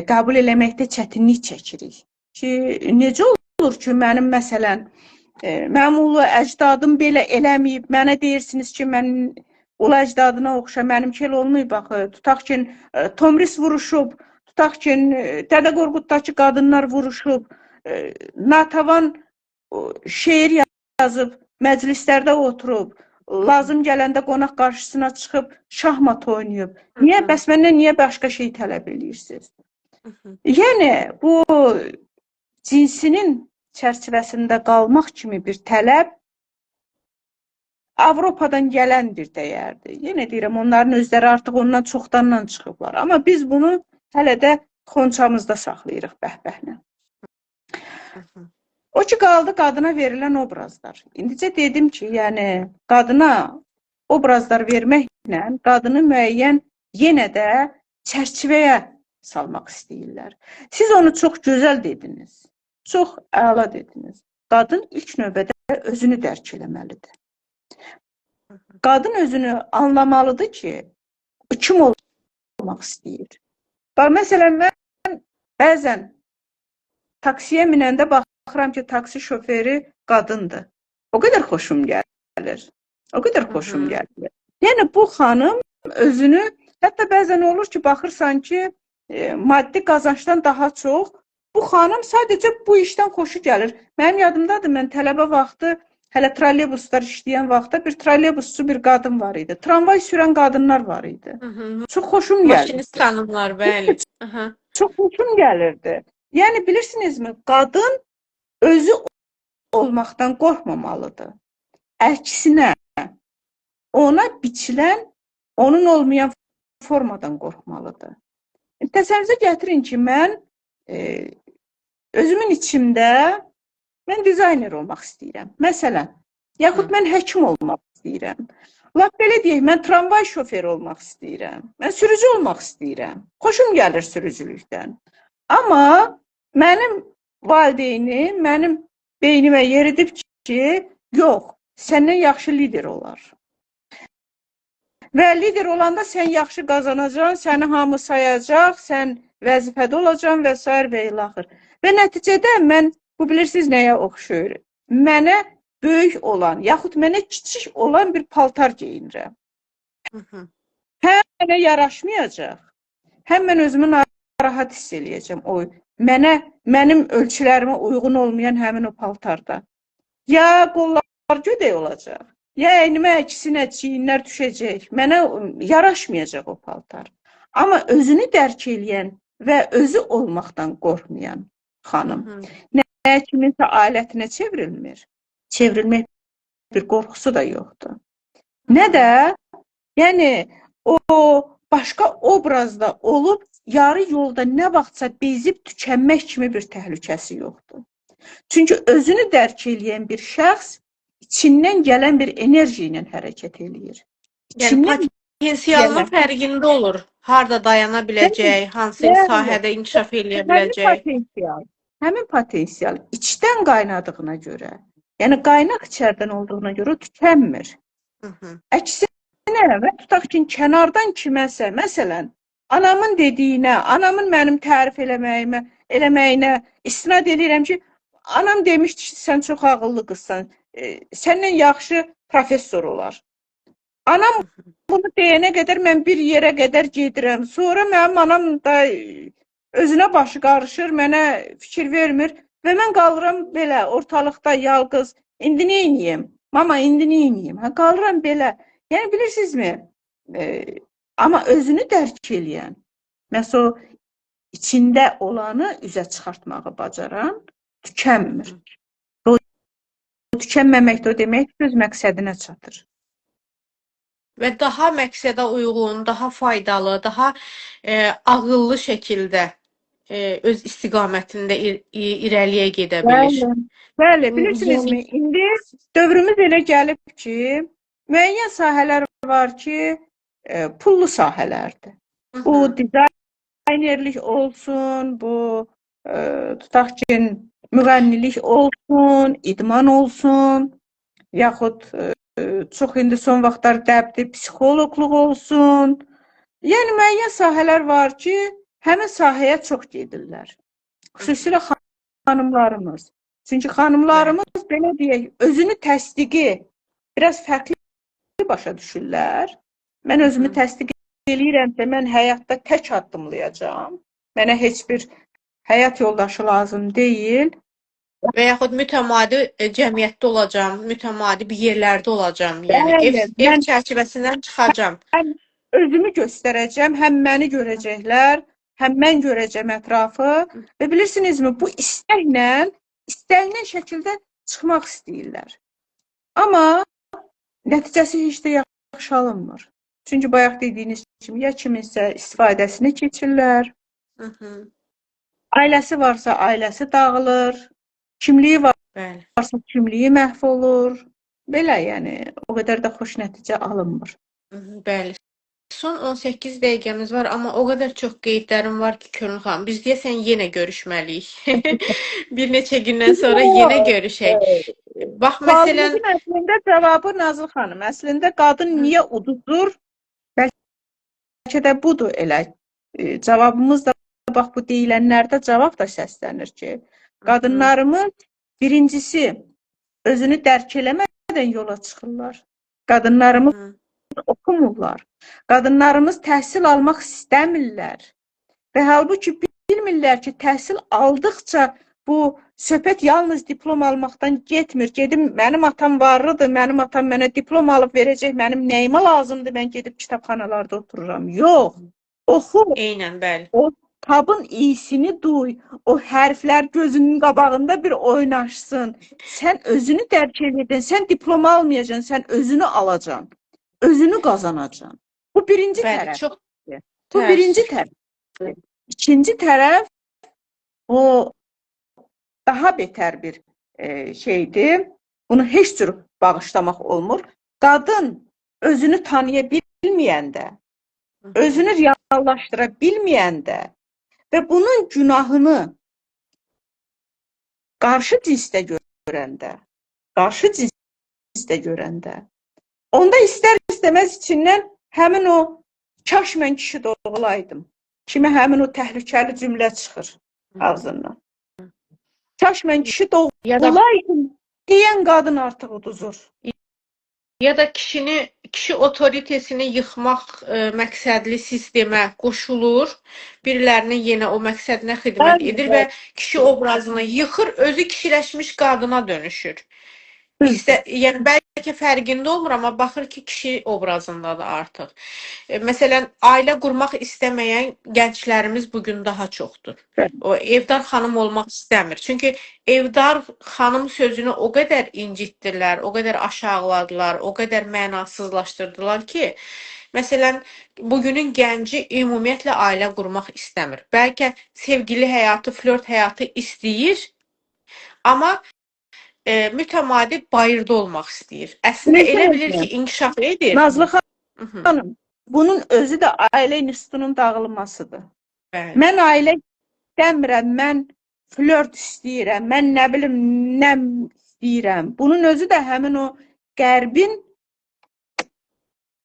qəbul eləməkdə çətinlik çəkirik. Ki, necə olur ki, mənim məsələn, mənim ulu əcdadım belə eləməyib, mənə deyirsiniz ki, mən ulu əcdadına oxşa, mənimki elə olmayıb, baxı, tutaq ki, Tomris vuruşub, tutaq ki, Dədə Qorquddakı qadınlar vuruşub, Natəvan şeir yazıb, məclislərdə oturub, lazım gələndə qonaq qarşısına çıxıb, şahmat oynayıb. Niyə? Bəs məndən niyə başqa şey tələb edirsiniz? Yəni, bu cinsinin çərçivəsində qalmaq kimi bir tələb Avropadan gələn bir dəyərdir. Yenə deyirəm, onların özləri artıq ondan çoxdandan çıxıblar. Amma biz bunu hələ də xonçamızda saxlayırıq bəhbəhlə. O ki, qaldı qadına verilən obrazlar. İndicə dedim ki, yəni, qadına obrazlar verməklə qadını müəyyən yenə də çərçivəyə salmaq istəyirlər. Siz onu çox gözəl dediniz, çox əla dediniz. qadın ilk növbədə özünü dərk eləməlidir. Qadın özünü anlamalıdır ki, kim olmaq istəyir. Bax, məsələn, mən bəzən taksiyə minəndə baxıram ki, taksi şoförü qadındır. O qədər xoşum gəlir. O qədər xoşum gəlir. Yəni, bu xanım özünü, hətta bəzən olur ki, baxırsan ki, maddi qazancdan daha çox, bu xanım sadəcə bu işdən xoşu gəlir. Mənim yadımdadır, mən tələbə vaxtı, hələ trolleybuslar işləyən vaxtda bir trolleybusçu bir qadın var idi. Tramvay sürən qadınlar var idi. Çox xoşum gəlirdi. Maşinist xanımlar, bəli. Çox xoşum gəlirdi. Yəni, bilirsinizmi, qadın özü olmaqdan qorxmamalıdır. Əksinə, ona biçilən, onun olmayan formadan qorxmalıdır. Təsəvvürünüzə gətirin ki, mən özümün içimdə mən dizayner olmaq istəyirəm. Məsələn, yaxud mən həkim olmaq istəyirəm. Lap belə deyək, mən tramvay şoförü olmaq istəyirəm. Mən sürücü olmaq istəyirəm. Xoşum gəlir sürücülükdən. Amma mənim valideynim, mənim beynimə yeridib ki, yox, səndən yaxşı lider olar. Və lider olanda sən yaxşı qazanacaqsan, səni hamı sayacaq, sən vəzifədə olacaqsan və s. və ilaxır. Və nəticədə mən, bu bilirsiniz nəyə oxşuyur? Mənə böyük olan, yaxud mənə kiçik olan bir paltar geyinirəm. Həm mənə yaraşmayacaq, həm mən özümü narahat hiss eləyəcəm. Mənim ölçülərimə uyğun olmayan həmin o paltarda. Ya qollar gödək olacaq, ya əynimə əksinə çiyinlər düşəcək. Mənə yaraşmayacaq o paltar. Amma özünü dərk eləyən və özü olmaqdan qorxmayan xanım nə kiminsə alətinə çevrilmir. Çevrilmək bir qorxusu da yoxdur. Nə də, yəni o başqa obrazda olub yarı yolda nə vaxtsa bezib tükənmək kimi bir təhlükəsi yoxdur. Çünki özünü dərk eləyən bir şəxs İçindən gələn bir enerji ilə hərəkət eləyir. Yəni, potensialının fərqində olur. Harada dayana biləcək, hansı sahədə inkişaf eləyə biləcək. Həmin potensial içdən qaynadığına görə, yəni qaynaq içərdən olduğuna görə tükənmir. Əksinə, və tutaq ki, kənardan kiməsə, məsələn, anamın dediyinə, anamın mənim tərif eləməyinə istinad edirəm ki, anam demişdi ki, sən çox ağıllı qızsan. Səndən yaxşı professor olar. Anam bunu deyənə qədər mən bir yerə qədər gedirəm. Sonra mənim anam da özünə başı qarışır, mənə fikir vermir və mən qalıram belə ortalıqda yalqız. İndi nə edeyim? Mama, indi nə edeyim? Qalıram belə. Yəni bilirsinizmi? Amma özünü dərk eləyən, məsələn, o içində olanı üzə çıxartmağı bacaran tükənmir. Tükənməmək də o demək ki, öz məqsədinə çatır. Və daha məqsədə uyğun, daha faydalı, daha ağıllı şəkildə öz istiqamətində irəliyə gedə bilir. Bəli, bilirsinizmi, indi dövrümüz elə gəlib ki, müəyyən sahələr var ki, pullu sahələrdir. Bu dizaynerlik olsun, bu tutaq ki, müğənnilik olsun, idman olsun, yaxud çox indi son vaxtlar dəbdir, psixoloqluq olsun. Yəni, müəyyən sahələr var ki, həmin sahəyə çox gedirlər. Xüsusilə xanımlarımız. Çünki xanımlarımız, belə deyək, özünü təsdiqi biraz fərqli başa düşürlər. Mən özümü təsdiq eləyirəmsə, mən həyatda tək addımlayacağam. Mənə heç bir həyat yoldaşı lazım deyil. Və yaxud mütəmadi cəmiyyətdə olacam, mütəmadi bir yerlərdə olacam. Yəni, ev çərçivəsindən çıxacam. Həm özümü göstərəcəm, həm məni görəcəklər, həm mən görəcəm ətrafı. Və bilirsinizmi, bu istəklə, istənilən şəkildə çıxmaq istəyirlər. Amma nəticəsi heç də yaxşı alınmır. Çünki bayaq dediyiniz kimi, ya kiminsə istifadəsini keçirlər, ailəsi varsa ailəsi dağılır, kimliyi varsa kimliyi məhv olur. Belə, yəni, o qədər də xoş nəticə alınmır. Bəli. son 18 dəqiqəmiz var, amma o qədər çox qeydlərim var ki, Könül xanım, biz deyəsən yenə görüşməliyik. Bir neçə gündən sonra yenə görüşək. Bax, məsələn, Sualınızın əslində cavabı Nazlı xanım. Əslində qadın niyə uduzur? Bəlkə də budur elə. Cavabımız da bax bu deyilənlərdə cavab da səslənir ki, qadınlarımız birincisi özünü dərk eləmədən yola çıxırlar. Qadınlarımız okumurlar. Qadınlarımız təhsil almaq istəmirlər. Və halbuki bilmirlər ki, təhsil aldıqca bu söhbət yalnız diplom almaqdan getmir. Gedim, mənim atam varlıdır, mənim atam mənə diplom alıb verəcək, mənim nəyimə lazımdır, mən gedib kitabxanalarda otururam. Yox, oxu. Eynən, bəli. O tabın iyisini duy, o hərflər gözünün qabağında bir oynaşsın. Sən özünü dərk edəcəksən, sən diplom almayacaksın, sən özünü alacaksın. Özünü qazanacaksın. Bu birinci tərəf. Bu birinci tərəf. İkinci tərəf o daha betər bir şeydir. Bunu heç cür bağışlamaq olmur. Qadın özünü tanıya bilməyəndə, özünü reallaşdıra bilməyəndə və bunun günahını qarşı cinsdə görəndə, onda istər-istəməz içindən həmin o kaş mən kişi doğulaydım kimi həmin o təhlükəli cümlə çıxır ağzından. Kaş mən kişi doğulaydım deyən qadın artıq uduzur. Ya da kişi otoritesini yıxmaq məqsədli sistemə qoşulur, birilərinin yenə o məqsədinə xidmət edir və kişi obrazını yıxır, özü kişiləşmiş qadına dönüşür. Yəni bəlkə fərqində olmur, amma baxır ki, kişi obrazındadır artıq. Məsələn, ailə qurmaq istəməyən gənclərimiz bugün daha çoxdur. O evdar xanım olmaq istəmir. Çünki evdar xanım sözünü o qədər incitdirlər, o qədər aşağıladılar, o qədər mənasızlaşdırdılar ki, məsələn, bugünün gənci ümumiyyətlə ailə qurmaq istəmir. Bəlkə sevgili həyatı, flört həyatı istəyir, amma mütəmadi bayırda olmaq istəyir. Əslində elə bilir ki, inkişaf edir. Nazlı xanım, bunun özü də ailə institutunun dağılmasıdır. Mən ailə istəmirəm, mən flört istəyirəm, mən nə bilim, nə istəyirəm. Bunun özü də həmin o qərbin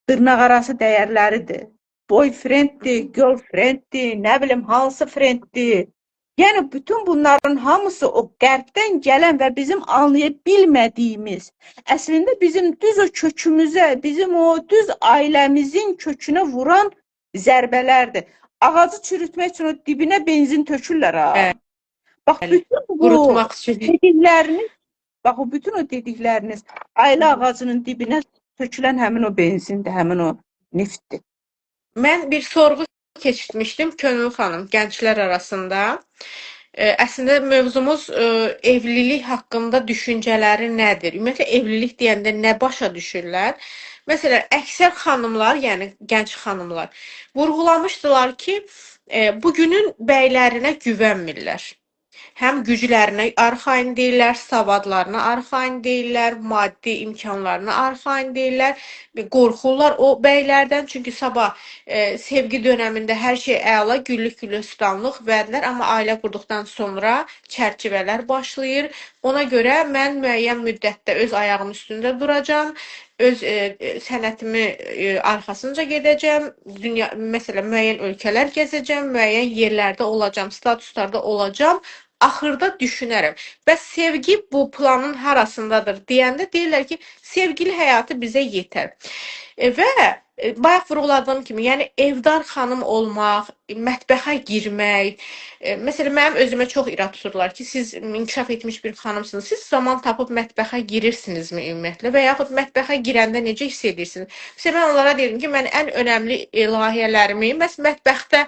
dırnaqarası dəyərləridir. Boyfrienddir, girlfrienddir, nə bilim, hansı frienddir. Yəni, bütün bunların hamısı o qərbdən gələn və bizim anlaya bilmədiyimiz, əslində bizim düz o kökümüzə, bizim o düz ailəmizin kökünə vuran zərbələrdir. Ağacı çürütmək üçün o dibinə benzin tökürlər ha. Bax, bütün o dedikləriniz ailə ağacının dibinə tökülən həmin o benzindir, həmin o neftdir. Mən bir sorğu keçirtmişdim Könül xanım gənclər arasında. Əslində mövzumuz evlilik haqqında düşüncələri nədir? Ümumiyyətlə evlilik deyəndə nə başa düşürlər? Məsələn, əksər xanımlar, yəni gənc xanımlar vurğulamışdılar ki, bugünün bəylərinə güvənmirlər. Həm güclərinə arxayın deyirlər, savadlarına arxayın deyirlər, maddi imkanlarına arxayın deyirlər. Qorxurlar o bəylərdən, çünki sabah sevgi dönəmində hər şey əla, güllük gülistanlıq vədlər, amma ailə qurduqdan sonra çərçivələr başlayır. Ona görə mən müəyyən müddətdə öz ayağım üstündə duracam, öz sənətimi arxasınca gedəcəm, məsələn, müəyyən ölkələr gəzəcəm, müəyyən yerlərdə olacam, statuslarda olacam. Axırda düşünərəm. Bəs sevgi bu planın harasındadır deyəndə deyirlər ki, sevgili həyatı bizə yetər. Və bayaq vurğuladığım kimi, yəni evdar xanım olmaq, mətbəxə girmək, məsələn, mənim özümə çox irad tuturlar ki, siz inkişaf etmiş bir xanımsınız, siz zaman tapıb mətbəxə girirsinizmi ümumiyyətlə və yaxud mətbəxə girəndə necə hiss edirsiniz? Məsələn, mən onlara deyirəm ki, mən ən önəmli layihələrimi məhz mətbəxdə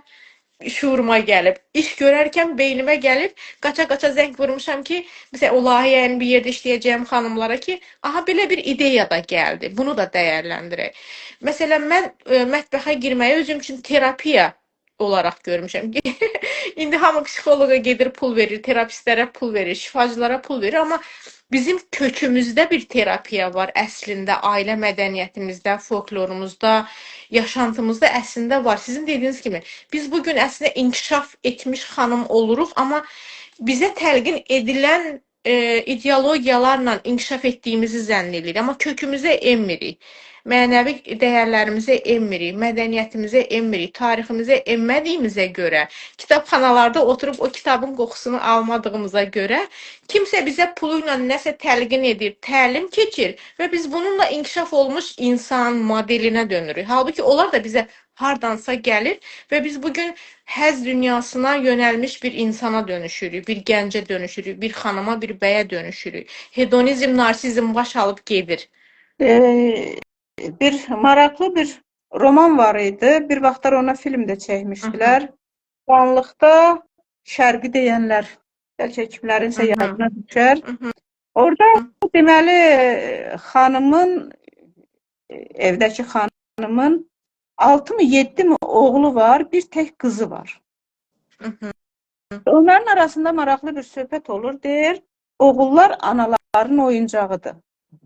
şuuruma gəlib. İş görərkən beynimə gəlib, qaça-qaça zəng vurmuşam ki, məsələn, o layihəni bir yerdə işləyəcəyim xanımlara ki, aha, belə bir ideya da gəldi. Bunu da dəyərləndirək. Məsələn, mən mətbəxə girməyi özüm üçün terapiya olaraq görmüşəm. İndi hamı psixoloqa gedir, pul verir, terapistlərə pul verir, şifacılara pul verir, amma bizim kökümüzdə bir terapiya var əslində, ailə mədəniyyətimizdə, folklorumuzda, yaşantımızda əslində var. Sizin dediyiniz kimi, biz bu gün əslində inkişaf etmiş xanım oluruq, amma bizə təlqin edilən ideologiyalarla inkişaf etdiyimizi zənn edirik, amma kökümüzə enmirik. Mənəvi dəyərlərimizə enmirik, mədəniyyətimizə enmirik, tariximizə enmədiyimizə görə, kitabxanalarda oturub o kitabın qoxusunu almadığımıza görə kimsə bizə pulu ilə nəsə təlqin edir, təlim keçir və biz bununla inkişaf olmuş insan modelinə dönürük. Halbuki onlar da bizə hardansa gəlir və biz bugün həzz dünyasına yönəlmiş bir insana dönüşürük, bir gəncə dönüşürük, bir xanıma, bir bəyə dönüşürük. Hedonizm, narsizm baş alıb gedir. Bir maraqlı bir roman var idi. Bir vaxtlar ona film də çəkmişdilər. Vanlıqda şərqi deyənlər, bəlkə kimlərinsə yadına düşər. Orada deməli xanımın, evdəki xanımın 6 mı 7 mi oğlu var, bir tək qızı var. Onların arasında maraqlı bir söhbət olur, deyir, oğullar anaların oyuncağıdır.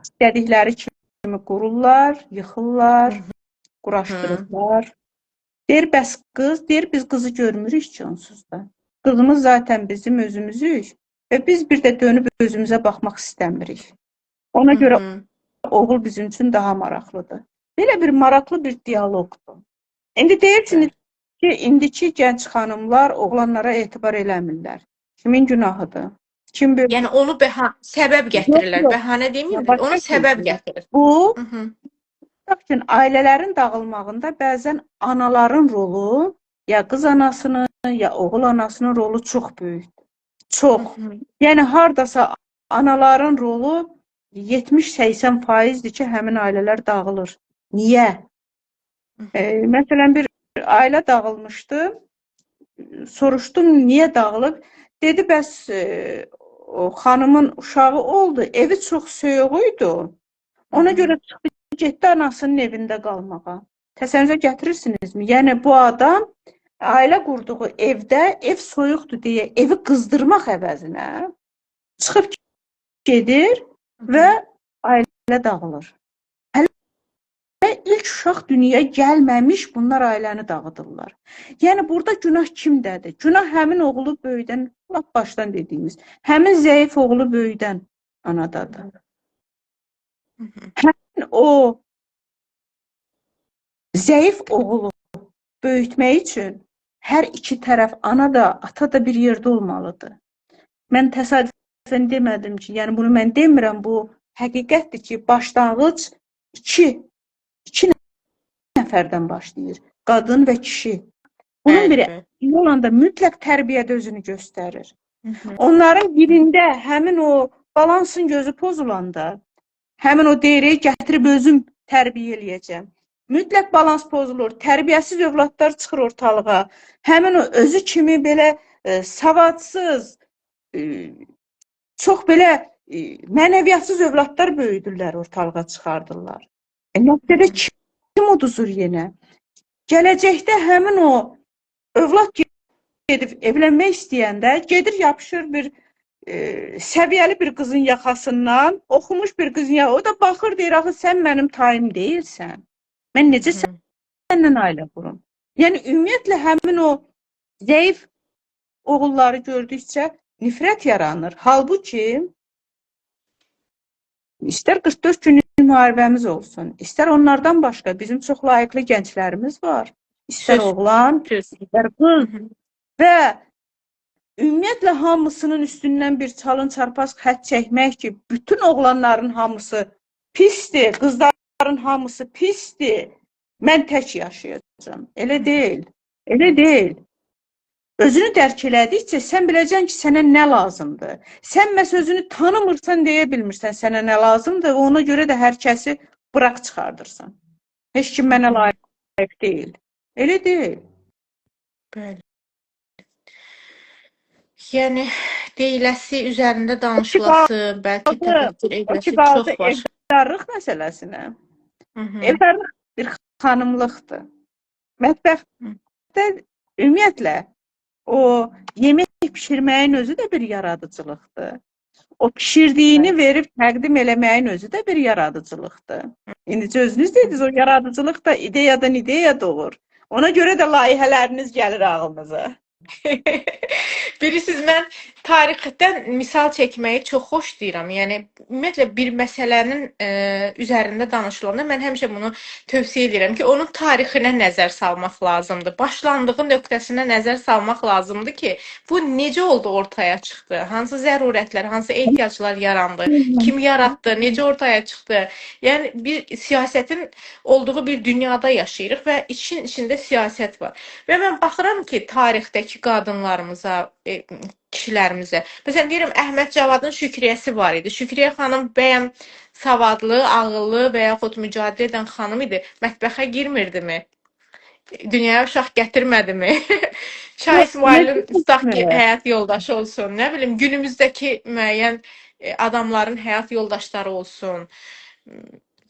İstədikləri kimi qururlar, yıxırlar, quraşdırırlar. Deyir, bəs qız, deyir, biz qızı görmürük ki, onsuz da. Qızımız zaten bizim özümüzük və biz bir də dönüb özümüzə baxmaq istəmirik. Ona görə oğul bizim üçün daha maraqlıdır. Belə bir maraqlı bir diyaloqdur. İndi deyirsiniz ki, indiki gənc xanımlar oğlanlara etibar eləmirlər. Kimin günahıdır? Kim bir... Yəni onu səbəb gətirirlər. Bəhanə deməyirlər, onu səbəb gətirir. Bu, üçün ailələrin dağılmağında bəzən anaların rolu, ya qız anasının, ya oğul anasının rolu çox böyükdür. Çox. Yəni, haradasa anaların rolu 70-80%dir ki, həmin ailələr dağılır. Niyə? Məsələn, bir ailə dağılmışdı. Soruşdum, niyə dağılıb? Dedi, bəs o xanımın uşağı oldu, evi çox soyuğuydu. Ona görə çıxdı, getdi anasının evində qalmağa. Təsəvvürə gətirirsinizmi? Yəni, bu adam ailə qurduğu evdə, ev soyuqdur deyə evi qızdırmaq əvəzinə çıxıb gedir və ailə dağılır. Hələ ilk uşaq dünyaya gəlməmiş bunlar ailəni dağıdırlar. Yəni, burada günah kimdədir? Günah həmin oğlu böyüdən, lap başdan dediyimiz, həmin zəif oğlu böyüdən anadadır. Həmin o zəif oğlu böyütmək üçün hər iki tərəf, ana da, ata da bir yerdə olmalıdır. Mən təsadüfən demədim ki, yəni bunu mən demirəm, bu həqiqətdir ki, başlanğıc iki nəfərdən başlayır. Qadın və kişi. Bunun biri olanda mütləq tərbiyədə özünü göstərir. Onların birində həmin o balansın gözü pozulanda, həmin o deyiri gətirib özüm tərbiyə eləyəcəm. Mütləq balans pozulur, tərbiyəsiz övladlar çıxır ortalığa. Həmin o özü kimi belə savadsız, çox belə mənəviyyatsız övladlar böyüdürlər, ortalığa çıxardırlar. Nəticədə kim uduzur yenə? Gələcəkdə həmin o övlad gedib evlənmək istəyəndə gedir yapışır bir səviyyəli bir qızın yaxasından, oxumuş bir qızın yaxasından, o da baxır deyir, axı sən mənim tayım deyilsən. Mən necə səndən ailə qurum? Yəni, ümumiyyətlə, həmin o zəif oğulları gördükcə nifrət yaranır. Halbuki, istər 44 günlük müharibəmiz olsun, istər onlardan başqa bizim çox layiqli gənclərimiz var. İstər oğlan, istər qız və ümumiyyətlə, hamısının üstündən bir çalın çarpaz xət çəkmək ki, bütün oğlanların hamısı pisdir, qızların hamısı pisdir, mən tək yaşayacağım. Elə deyil, elə deyil. Özünü dərk elədikcə, sən biləcəksən ki, sənə nə lazımdır. Sən məhz özünü tanımırsan, deyə bilmirsən sənə nə lazımdır və ona görə də hər kəsi bıraq çıxardırsan. Heç kim mənə layiq deyil. Elə deyil. Bəli. Yəni, deyiləsi, üzərində danışılası, bəlkə təfəkkür edəsi çox var. Evdarlıq məsələsinə. Evdarlıq bir xanımlıqdır. Mətbəxdə, ümumiyyətlə, O yemek pişirməyin özü də bir yaradıcılıqdır. O pişirdiyini verib təqdim eləməyin özü də bir yaradıcılıqdır. İndi özünüz dediniz, o yaradıcılıq da ideyadan ideya doğur. Ona görə də layihələriniz gəlir ağlınıza. Bilirsiniz, mən tarixdən misal çəkməyi çox xoşlayıram. Yəni ümumiyyətlə bir məsələnin üzərində danışılanda mən həmişə bunu tövsiyə edirəm ki, onun tarixinə nəzər salmaq lazımdır. Başlandığı nöqtəsinə nəzər salmaq lazımdır ki, bu necə oldu ortaya çıxdı? Hansı zərurətlər, hansı ehtiyaclar yarandı? Kim yaratdı? Necə ortaya çıxdı? Yəni bir siyasətin olduğu bir dünyada yaşayırıq və işin içində siyasət var. Və mən baxıram ki, tarixdəki qadınlarımıza, kişilərimizə. Məsələn, deyirəm, Əhməd Cavadın Şükriyəsi var idi. Şükriyə xanım bəyəm savadlı, ağıllı və yaxud mücadilə edən xanım idi. Mətbəxə girmirdimi? Dünyaya uşaq gətirmədimi? Şah İsmailin tutaq ki, həyat yoldaşı olsun. Nə bilim, günümüzdəki müəyyən adamların həyat yoldaşları olsun.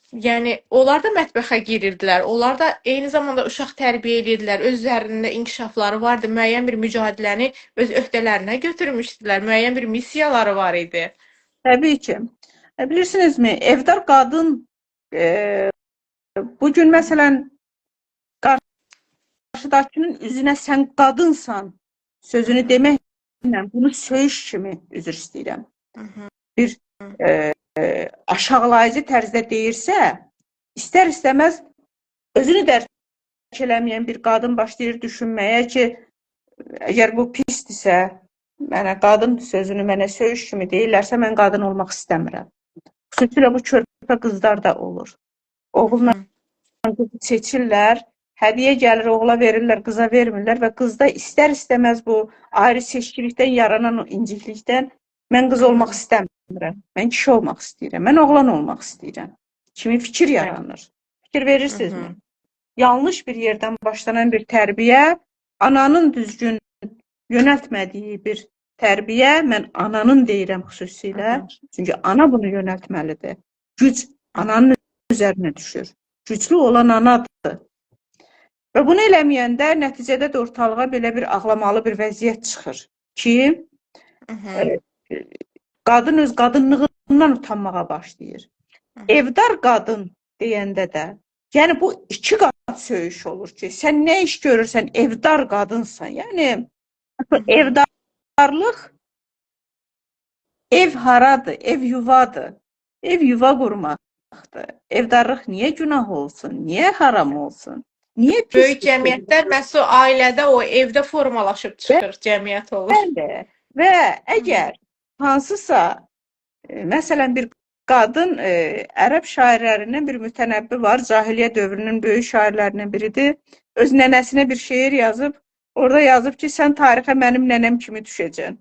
Yəni, onlar da mətbəxə girirdilər. Onlar da eyni zamanda uşaq tərbiyə edirdilər. Özlərində inkişafları vardı. Müəyyən bir mücadiləni öz öhdələrinə götürmüşdülər. Müəyyən bir missiyaları var idi. Təbii ki. Bilirsinizmi, evdar qadın bugün məsələn qarşıdakının üzünə sən qadınsan sözünü deməklə bunu söyüş kimi üzr istəyirəm. Bir aşağılayıcı tərzdə deyirsə, istər-istəməz özünü dərk eləməyən bir qadın başlayır düşünməyə ki, əgər bu pisdirsə, mənə qadın sözünü mənə söyüş kimi deyirlərsə, mən qadın olmaq istəmirəm. Xüsusilə bu körpə qızlar da olur. Oğulla qızı seçirlər, hədiyə gəlir, oğula verirlər, qıza vermirlər və qızda istər-istəməz bu ayrı seçkilikdən yaranan o inciklikdən mən qız olmaq istəmirəm, mən kişi olmaq istəyirəm, mən oğlan olmaq istəyirəm kimi fikir yaranır. Fikir verirsinizmi? Yanlış bir yerdən başlanan bir tərbiyə, ananın düzgün yönəltmədiyi bir tərbiyə, mən ananın deyirəm xüsusilə, çünki ana bunu yönəltməlidir. Güc ananın üzərinə düşür. Güclü olan anadır. Və bunu eləməyəndə nəticədə də ortalığa belə bir ağlamalı bir vəziyyət çıxır ki, qadın öz qadınlığından utanmağa başlayır. Evdar qadın deyəndə də, yəni bu iki qat söyüş olur ki, sən nə iş görürsən, evdar qadınsan. Yəni, evdarlıq, ev haradır, ev yuvadır, ev yuva qurmaqdır. Evdarlıq niyə günah olsun, niyə haram olsun? Niyə pis? Böyük cəmiyyətlər məhz o ailədə, o evdə formalaşıb çıxır, cəmiyyət olur. Bəli. Və əgər hansısa, məsələn, bir qadın, ərəb şairlərindən bir mütənəbbi var, cahiliyyə dövrünün böyük şairlərindən biridir. Öz nənəsinə bir şeir yazıb, orada yazıb ki, sən tarixə mənim nənəm kimi düşəcəksən.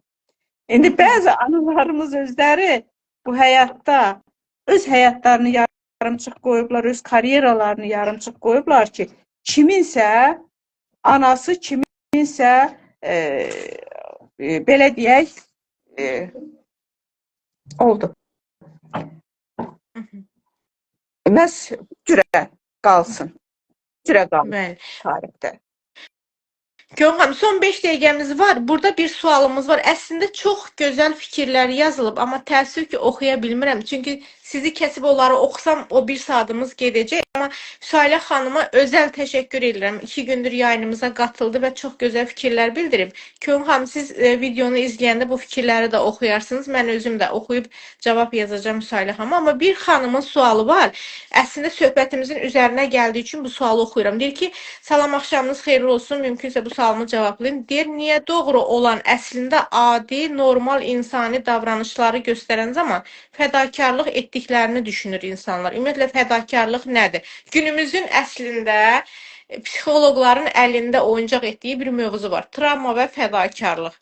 İndi bəzi analarımız özləri bu həyatda öz həyatlarını yarımçıq qoyublar, öz karyeralarını yarımçıq qoyublar ki, kiminsə anası, kiminsə belə deyək, oldu. Məhz cürə qalsın. Cürə qalsın tarixdə. Gönül xanım, son 5 dəqiqəmiz var. Burada bir sualımız var. Əslində çox gözəl fikirlər yazılıb, amma təəssüf ki, oxuya bilmirəm. Çünki sizi kəsib onları oxusam, o bir saatımız gedəcək. Amma Sahilə xanıma özəl təşəkkür edirəm. 2 gündür yayınımıza qatıldı və çox gözəl fikirlər bildirib. Gönül xanım, siz videonu izləyəndə bu fikirləri də oxuyarsınız. Mən özüm də oxuyub cavab yazacağım Sahilə xanıma. Amma bir xanımın sualı var. Əslində söhbətimizin üzərinə gəldiyi üçün bu sualı oxuyuram. Deyir ki, salam, axşamınız xeyirli olsun. Mümkünsə bu sualımı cavablayın. Deyir, niyə doğru olan əslində adi, normal insani davranışları göstərən zaman fədakarlıq etdiklərini düşünür insanlar. Ümumiyyətlə, fədakarlıq nədir? Günümüzün əslində psixoloqların əlində oyuncaq etdiyi bir mövzu var. Travma və fədakarlıq.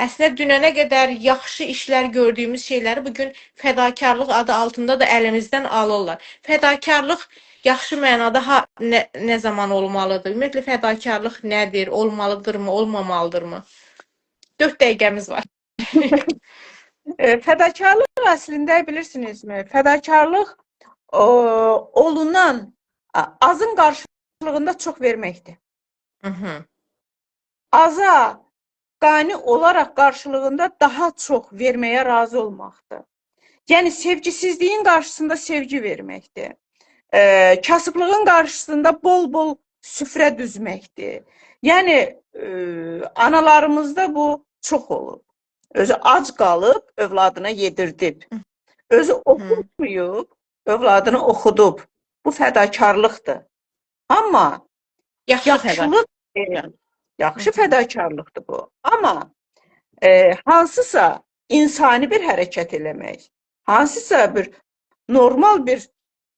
Əslində, dünənə qədər yaxşı işlər gördüyümüz şeyləri bugün fədakarlıq adı altında da əlimizdən alırlar. Fədakarlıq yaxşı mənada nə zaman olmalıdır? Ümumiyyətlə, fədakarlıq nədir? Olmalıdırmı, olmamalıdırmı? 4 dəqiqəmiz var. Fədakarlıq əslində bilirsinizmi? Fədakarlıq olunan azın qarşılığında çox verməkdir. Aza haqqani olaraq qarşılığında daha çox verməyə razı olmaqdır. Yəni sevgisizliyin qarşısında sevgi verməkdir. Kasıblığın qarşısında bol-bol süfrə düzməkdir. Yəni analarımızda bu çox olub. Özü ac qalıb, övladına yedirdib. Özü oxumayıb, övladını oxudub. Bu fədakarlıqdır. Amma yaxşılıq yaxşı fədakarlıqdır bu. Amma hansısa insani bir hərəkət eləmək, hansısa bir normal bir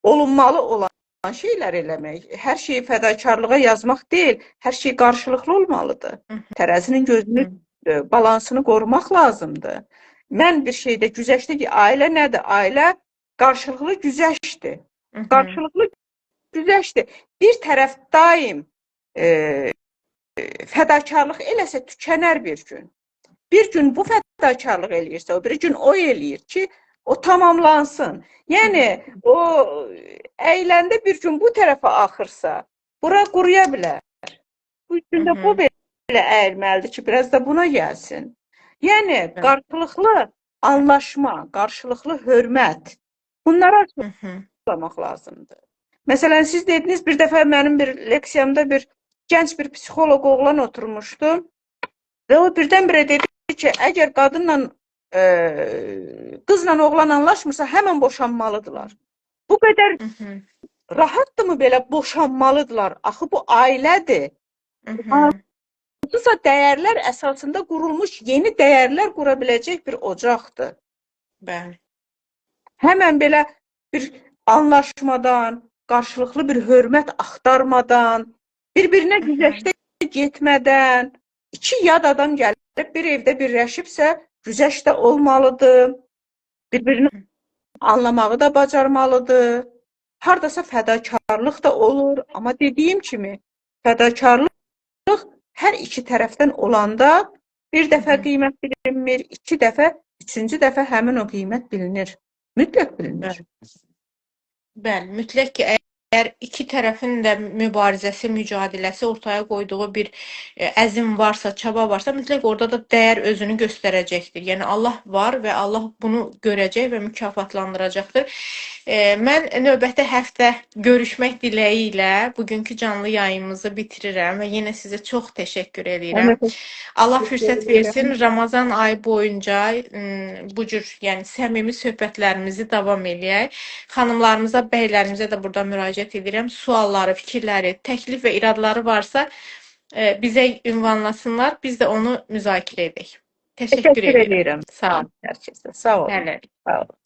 olunmalı olan şeylər eləmək, hər şeyi fədakarlığa yazmaq deyil, hər şey qarşılıqlı olmalıdır. Tərəzinin gözünü, balansını qorumaq lazımdır. Mən bir şeydə güzəştə ki, ailə nədir? Ailə qarşılıqlı güzəştdir. Qarşılıqlı güzəştdir. Bir tərəf daim fədakarlıq eləsə tükənər bir gün. Bir gün bu fədakarlıq eləyirsə, o bir gün o eləyir ki, o tamamlansın. Yəni, o əyləndə bir gün bu tərəfə axırsa, bura quruya bilər. Bu gün də bu belə əyilməlidir ki, biraz da buna gəlsin. Yəni, qarşılıqlı anlaşma, qarşılıqlı hörmət, bunlara açıqlamaq lazımdır. Məsələn, siz dediniz, bir dəfə mənim bir leksiyamda bir gənc bir psixoloq oğlan oturmuşdu və o birdən-birə dedi ki, əgər qadınla, qızla oğlan anlaşmırsa, həmən boşanmalıdırlar. Bu qədər rahatdırmı belə boşanmalıdırlar? Axı, bu ailədir. Hansısa dəyərlər əsasında qurulmuş yeni dəyərlər qura biləcək bir ocaqdır. Bəli. Həmən belə bir anlaşmadan, qarşılıqlı bir hörmət axtarmadan, bir-birinə güzəştə getmədən, iki yad adam gəlib bir evdə birləşibsə, güzəştə olmalıdır, bir-birini anlamağı da bacarmalıdır, haradasa fədakarlıq da olur, amma dediyim kimi, fədakarlıq hər iki tərəfdən olanda bir dəfə qiymət bilinmir, iki dəfə, üçüncü dəfə həmin o qiymət bilinir, mütləq bilinir. Bəli, mütləq ki, əgər iki tərəfin də mübarizəsi, mücadiləsi ortaya qoyduğu bir əzm varsa, çaba varsa, mütləq orada da dəyər özünü göstərəcəkdir. Yəni, Allah var və Allah bunu görəcək və mükafatlandıracaqdır. Mən növbəti həftə görüşmək diləyi ilə bugünkü canlı yayımımızı bitirirəm və yenə sizə çox təşəkkür edirəm. Allah fürsət versin, Ramazan ayı boyunca bu cür yəni, səmimi söhbətlərimizi davam edək. Xanımlarımıza, bəylərimizə də burada müraciət edirəm. Sualları, fikirləri, təklif və iradları varsa bizə ünvanlasınlar, biz də onu müzakirə edək. Təşəkkür edirəm. Sağ olun. Sağ olun. Hələ. Sağ olun.